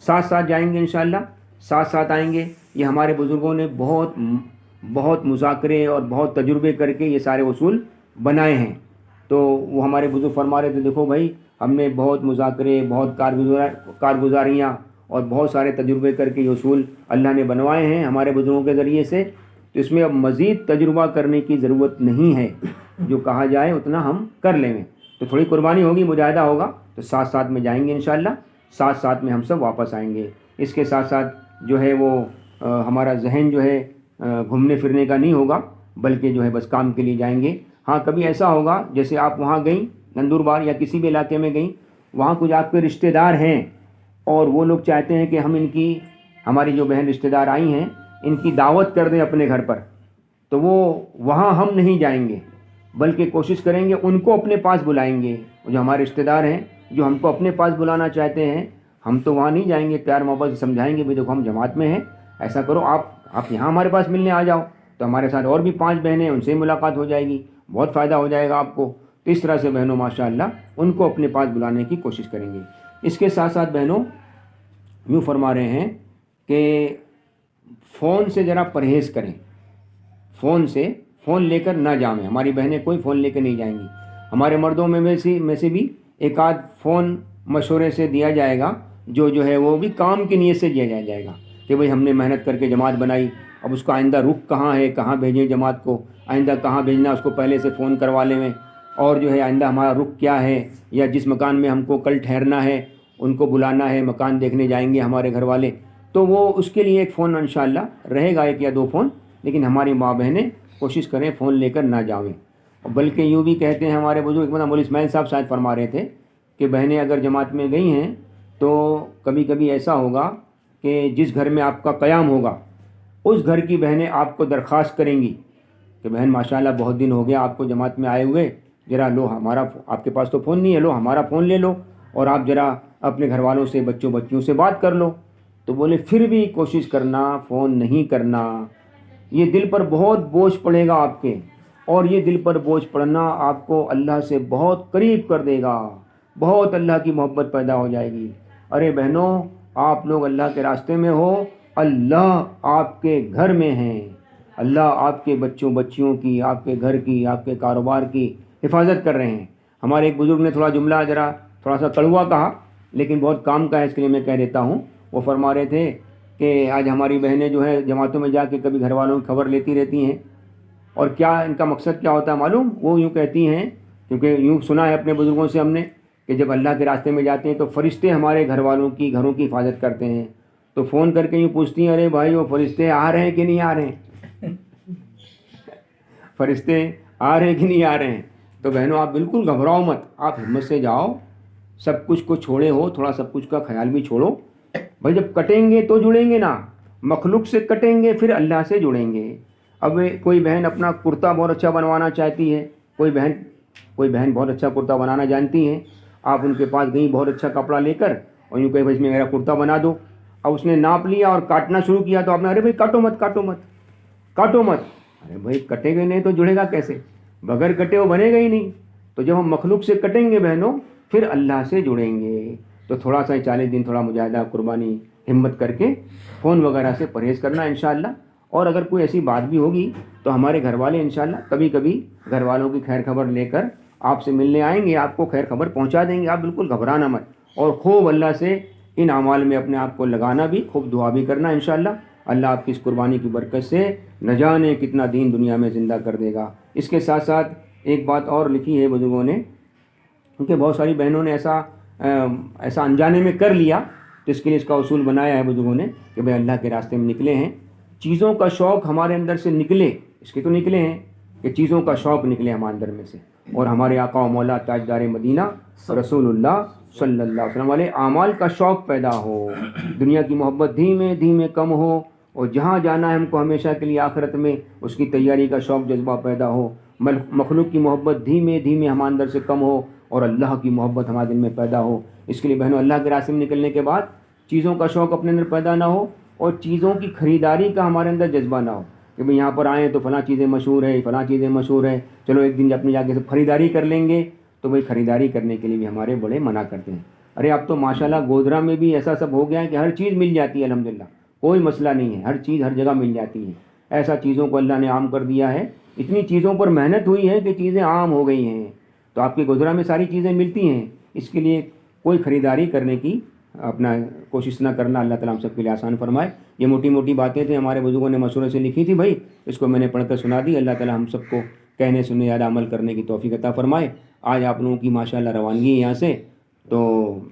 ساتھ جائیں گے انشاءاللہ، ساتھ آئیں گے۔ یہ ہمارے بزرگوں نے بہت مذاکرے اور بہت تجربے کر کے یہ سارے اصول بنائے ہیں۔ تو وہ ہمارے بزرگ فرما رہے تھے دیکھو بھائی ہم نے بہت مذاکرے، بہت کارگزاریاں اور بہت سارے تجربے کر کے یہ اصول اللہ نے بنوائے ہیں ہمارے بزرگوں کے ذریعے سے، تو اس میں اب مزید تجربہ کرنے کی ضرورت نہیں ہے، جو کہا جائے اتنا ہم کر لیں گے۔ تو تھوڑی قربانی ہوگی، مجاہدہ ہوگا، تو ساتھ میں جائیں گے انشاءاللہ، ساتھ میں ہم سب واپس آئیں گے۔ اس کے ساتھ جو ہے وہ ہمارا ذہن جو ہے گھومنے پھرنے کا نہیں ہوگا، بلکہ جو ہے بس کام کے لیے جائیں گے۔ ہاں کبھی ایسا ہوگا جیسے آپ وہاں گئیں نندوربار یا کسی بھی علاقے میں گئیں، وہاں کچھ آپ کے رشتہ دار ہیں اور وہ لوگ چاہتے ہیں کہ ہم ہماری جو بہن رشتہ دار آئی ہیں ان کی دعوت کر دیں اپنے گھر پر، تو وہاں ہم نہیں جائیں گے، بلکہ کوشش کریں گے ان کو اپنے پاس بلائیں گے۔ جو ہمارے رشتہ دار ہیں جو ہم کو اپنے پاس بلانا چاہتے ہیں، ہم تو وہاں نہیں جائیں گے، پیار محبت سے سمجھائیں گے، بھائی دیکھو ہم جماعت میں ہیں، ایسا کرو آپ یہاں ہمارے پاس ملنے آ جاؤ، تو ہمارے ساتھ اور بھی 5 بہنیں ہیں، ان سے ملاقات ہو جائے گی، بہت فائدہ ہو جائے گا آپ کو۔ تو اس طرح سے بہنوں ماشاء اللہ ان کو اپنے پاس بلانے کی کوشش کریں گے۔ اس کے ساتھ ساتھ بہنوں یوں فرما رہے ہیں کہ فون سے ذرا پرہیز کریں، فون لے کر نہ جائیں، ہماری بہنیں کوئی فون لے کے نہیں جائیں گی۔ ہمارے مردوں میں سے بھی ایک آدھ فون مشورے سے دیا جائے گا، جو ہے وہ بھی کام کی نیت سے دیا جائے گا کہ بھئی ہم نے محنت کر کے جماعت بنائی، اب اس کا آئندہ رخ کہاں ہے، کہاں بھیجیں جماعت کو، آئندہ کہاں بھیجنا اس کو پہلے سے فون کروا لیں میں، اور جو ہے آئندہ ہمارا رخ کیا ہے، یا جس مکان میں ہم کو کل ٹھہرنا ہے ان کو بلانا ہے، مکان دیکھنے جائیں گے ہمارے گھر والے، تو وہ اس کے لیے ایک فون انشاءاللہ رہے گا، 1 یا 2 فون، لیکن ہماری ماں بہنیں کوشش کریں فون لے کر نہ جاویں۔ بلکہ یوں بھی کہتے ہیں ہمارے بزرگ، مولوی اسماعیل صاحب شاید فرما رہے تھے کہ بہنیں اگر جماعت میں گئی ہیں تو کبھی کبھی ایسا ہوگا کہ جس گھر میں آپ کا قیام ہوگا اس گھر کی بہنیں آپ کو درخواست کریں گی کہ بہن ماشاءاللہ بہت دن ہو گیا آپ کو جماعت میں آئے ہوئے، ذرا لو ہمارا، آپ کے پاس تو فون نہیں ہے، لو ہمارا فون لے لو اور آپ ذرا اپنے گھر والوں سے، بچیوں سے بات کر لو۔ تو بولے پھر بھی کوشش کرنا فون نہیں کرنا، یہ دل پر بہت بوجھ پڑے گا آپ کے، اور یہ دل پر بوجھ پڑنا آپ کو اللہ سے بہت قریب کر دے گا، بہت اللہ کی محبت پیدا ہو جائے گی۔ ارے بہنوں، آپ لوگ اللہ کے راستے میں ہو، اللہ آپ کے گھر میں ہیں، اللہ آپ کے بچیوں کی، آپ کے گھر کی، آپ کے کاروبار کی حفاظت کر رہے ہیں۔ ہمارے ایک بزرگ نے تھوڑا جملہ تھوڑا سا کڑوا کہا، لیکن بہت کام کا ہے، اس کے لیے میں کہہ دیتا ہوں۔ وہ فرما رہے تھے کہ آج ہماری بہنیں جو ہے جماعتوں میں جا کے کبھی گھر والوں کی خبر لیتی رہتی ہیں، اور کیا ان کا مقصد کیا ہوتا ہے معلوم؟ وہ یوں کہتی ہیں، کیونکہ یوں سنا ہے اپنے بزرگوں سے ہم نے کہ جب اللہ کے راستے میں جاتے ہیں تو فرشتے ہمارے گھر والوں کی، گھروں کی حفاظت کرتے ہیں، تو فون کر کے یوں پوچھتی ہیں، ارے بھائی وہ فرشتے آ رہے ہیں کہ نہیں آ رہے ہیں؟ فرشتے آ رہے ہیں کہ نہیں آ رہے ہیں؟ تو بہنوں آپ بالکل گھبراؤ مت، آپ ہمت سے جاؤ، سب کچھ کو چھوڑے ہو، تھوڑا سب کچھ کا خیال بھی چھوڑو۔ بھائی جب کٹیں گے تو جڑیں گے نا، مخلوق سے کٹیں گے پھر اللہ سے جڑیں گے۔ اب کوئی بہن اپنا کرتا بہت اچھا بنوانا چاہتی ہے، کوئی بہن بہت اچھا کرتا بنانا جانتی ہیں، آپ ان کے پاس گئیں بہت اچھا کپڑا لے کر اور یوں کہیں بھائی اس میں میرا کرتا بنا دو، اب اس نے ناپ لیا اور کاٹنا شروع کیا تو آپ نے ارے بھائی کاٹو مت، ارے بھائی کٹے گا نہیں تو جڑے گا کیسے؟ بغیر کٹے وہ بنے گا ہی نہیں۔ تو جب ہم مخلوق سے کٹیں گے بہنوں پھر اللہ سے جڑیں گے۔ تو تھوڑا سا 40 دن تھوڑا مجاہدہ، قربانی، ہمت کر کے فون وغیرہ سے پرہیز کرنا انشاءاللہ۔ اور اگر کوئی ایسی بات بھی ہوگی تو ہمارے گھر والے انشاءاللہ کبھی کبھی گھر والوں کی خیر خبر لے کر آپ سے ملنے آئیں گے، آپ کو خیر خبر پہنچا دیں گے۔ آپ بالکل گھبرانا مت، اور خوب اللہ سے ان اعمال میں اپنے آپ کو لگانا بھی، خوب دعا بھی کرنا انشاءاللہ۔ اللہ آپ کی اس قربانی کی برکت سے نہ جانے کتنا دین دنیا میں زندہ کر دے گا۔ اس کے ساتھ ساتھ ایک بات اور لکھی ہے بزرگوں نے، کیونکہ بہت ساری بہنوں نے ایسا انجانے میں کر لیا، تو اس کے لیے اس کا اصول بنایا ہے بزرگوں نے کہ بھئی اللہ کے راستے میں نکلے ہیں، چیزوں کا شوق ہمارے اندر سے نکلے، اس کے تو نکلے ہیں کہ چیزوں کا شوق نکلے ہمارے اندر میں سے، اور ہمارے آقا و مولا تاجدار مدینہ رسول اللہ صلی اللہ علیہ وسلم والے اعمال کا شوق پیدا ہو، دنیا کی محبت دھیمے دھیمے کم ہو، اور جہاں جانا ہے ہم کو ہمیشہ کے لیے آخرت میں، اس کی تیاری کا شوق جذبہ پیدا ہو، مخلوق کی محبت دھیمے دھیمے ہمارے اندر سے کم ہو، اور اللہ کی محبت ہمارے دل میں پیدا ہو۔ اس کے لیے بہنوں اللہ کے راستے میں نکلنے کے بعد چیزوں کا شوق اپنے اندر پیدا نہ ہو، اور چیزوں کی خریداری کا ہمارے اندر جذبہ نہ ہو کہ بھئی یہاں پر آئیں تو فلاں چیزیں مشہور ہے، چلو ایک دن اپنے جا کے سب خریداری کر لیں گے۔ تو بھئی خریداری کرنے کے لیے بھی ہمارے بڑے منع کرتے ہیں۔ ارے اب تو ماشاءاللہ گودرا میں بھی ایسا سب ہو گیا ہے کہ ہر چیز مل جاتی ہے، الحمدللہ کوئی مسئلہ نہیں ہے، ہر چیز ہر جگہ مل جاتی ہے۔ ایسا چیزوں کو اللہ نے عام کر دیا ہے، اتنی چیزوں پر محنت ہوئی ہے کہ چیزیں عام ہو گئی ہیں۔ تو آپ کے گودرا میں ساری چیزیں ملتی ہیں، اس کے لیے کوئی خریداری کرنے کی اپنا کوشش نہ کرنا، اللہ تعالیٰ ہم سب کے لیے آسان فرمائے۔ یہ موٹی موٹی باتیں تھیں، ہمارے بزرگوں نے مشورے سے لکھی تھی بھائی، اس کو میں نے پڑھ کر سنا دی۔ اللہ تعالیٰ ہم سب کو کہنے سننے یاد عمل کرنے کی توفیق عطا فرمائے۔ آج آپ لوگوں کی ماشاءاللہ روانگی ہے یہاں سے، تو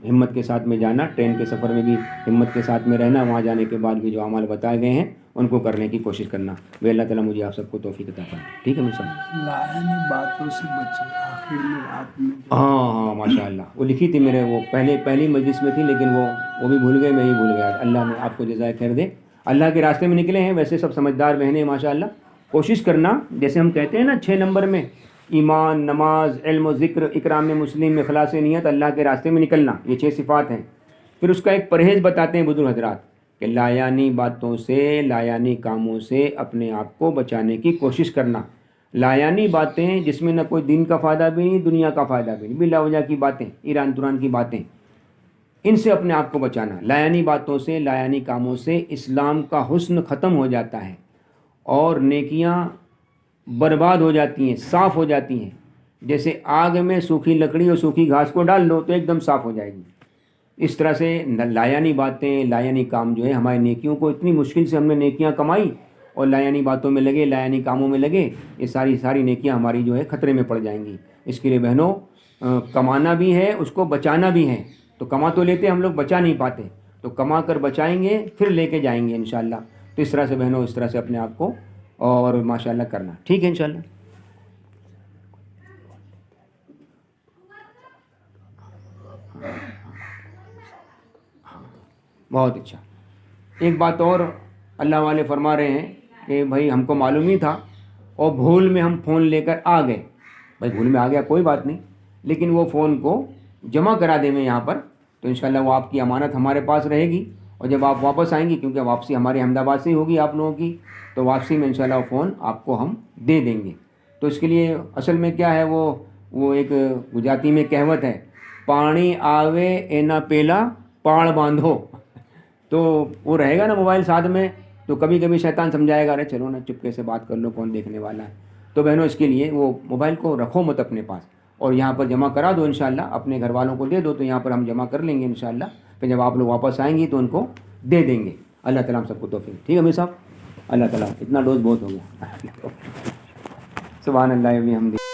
ہمت کے ساتھ میں جانا، ٹرین کے سفر میں بھی ہمت کے ساتھ میں رہنا، وہاں جانے کے بعد بھی جو اعمال بتائے گئے ہیں ان کو کرنے کی کوشش کرنا۔ وہ اللہ تعالیٰ مجھے آپ سب کو توفیق عطا فرمائے۔ ٹھیک ہے لائنی باتوں سے بچے، آخر میں رات میں ہاں ماشاءاللہ وہ لکھی تھی میرے، وہ پہلی مجلس میں تھی، لیکن وہ بھی بھول گئے، میں ہی بھول گیا۔ اللہ نے آپ کو جزائے خیر دے۔ اللہ کے راستے میں نکلے ہیں، ویسے سب سمجھدار بہنیں ماشاءاللہ، کوشش کرنا جیسے ہم کہتے ہیں نا 6 نمبر میں ایمان، نماز، علم و ذکر، اکرام مسلم، اخلاص نیت، اللہ کے راستے میں نکلنا، یہ 6 صفات ہیں۔ پھر اس کا ایک پرہیز بتاتے ہیں بزرگ حضرات کہ لایانی باتوں سے، لایانی کاموں سے اپنے آپ کو بچانے کی کوشش کرنا. لایانی باتیں جس میں نہ کوئی دین کا فائدہ بھی نہیں، دنیا کا فائدہ بھی نہیں، بلا وجہ کی باتیں، ایران توران کی باتیں، ان سے اپنے آپ کو بچانا. لایانی باتوں سے، لایانی کاموں سے اسلام کا حسن ختم ہو جاتا ہے اور نیکیاں برباد ہو جاتی ہیں، صاف ہو جاتی ہیں. جیسے آگ میں سوکھی لکڑی اور سوکھی گھاس کو ڈال دو تو ایک دم صاف ہو جائے گی. اس طرح سے لایانی باتیں، لایانی کام جو ہے ہماری نیکیوں کو، اتنی مشکل سے ہم نے نیکیاں کمائی اور لایانی باتوں میں لگے، لایانی کاموں میں لگے، یہ ساری نیکیاں ہماری جو ہے خطرے میں پڑ جائیں گی. اس کے لیے بہنوں کمانا بھی ہے، اس کو بچانا بھی ہے. تو کما تو لیتے ہم لوگ، بچا نہیں پاتے، تو کما کر بچائیں گے پھر لے کے جائیں گے انشاءاللہ. تو اس طرح سے بہنوں، اس طرح سے اپنے آپ کو اور ماشاءاللہ کرنا. ٹھیک ہے انشاءاللہ. بہت اچھا. ایک بات اور اللہ والے فرما رہے ہیں کہ بھائی ہم کو معلوم ہی تھا اور بھول میں ہم فون لے کر آ گئے. بھائی بھول میں آ گیا کوئی بات نہیں، لیکن وہ فون کو جمع کرا دیں میں یہاں پر، تو انشاءاللہ وہ آپ کی امانت ہمارے پاس رہے گی. اور جب آپ واپس آئیں گی، کیونکہ واپسی ہمارے احمد آباد سے ہی ہوگی آپ لوگوں کی، تو واپسی میں انشاءاللہ وہ فون آپ کو ہم دے دیں گے. تو اس کے لیے اصل میں کیا ہے، وہ ایک گجراتی میں کہوت ہے، پانی آوے اینا پیلا پاڑ باندھو. تو وہ رہے گا نا موبائل ساتھ میں، تو کبھی کبھی شیطان سمجھائے گا، ارے چلو نا چپکے سے بات کر لو، کون دیکھنے والا ہے. تو بہنوں اس کے لیے وہ موبائل کو رکھو مت اپنے پاس، اور یہاں پر جمع کرا دو انشاءاللہ، اپنے گھر والوں کو دے دو، تو یہاں پر ہم جمع کر لیں گے انشاءاللہ. پھر جب آپ لوگ واپس آئیں گی تو ان کو دے دیں گے. اللہ تعالیٰ ہم سب کو توفیق. ٹھیک ہے امیر صاحب، اللہ تعالیٰ اتنا ڈوز بہت ہو گیا. سبحان اللہ و بحمدہ.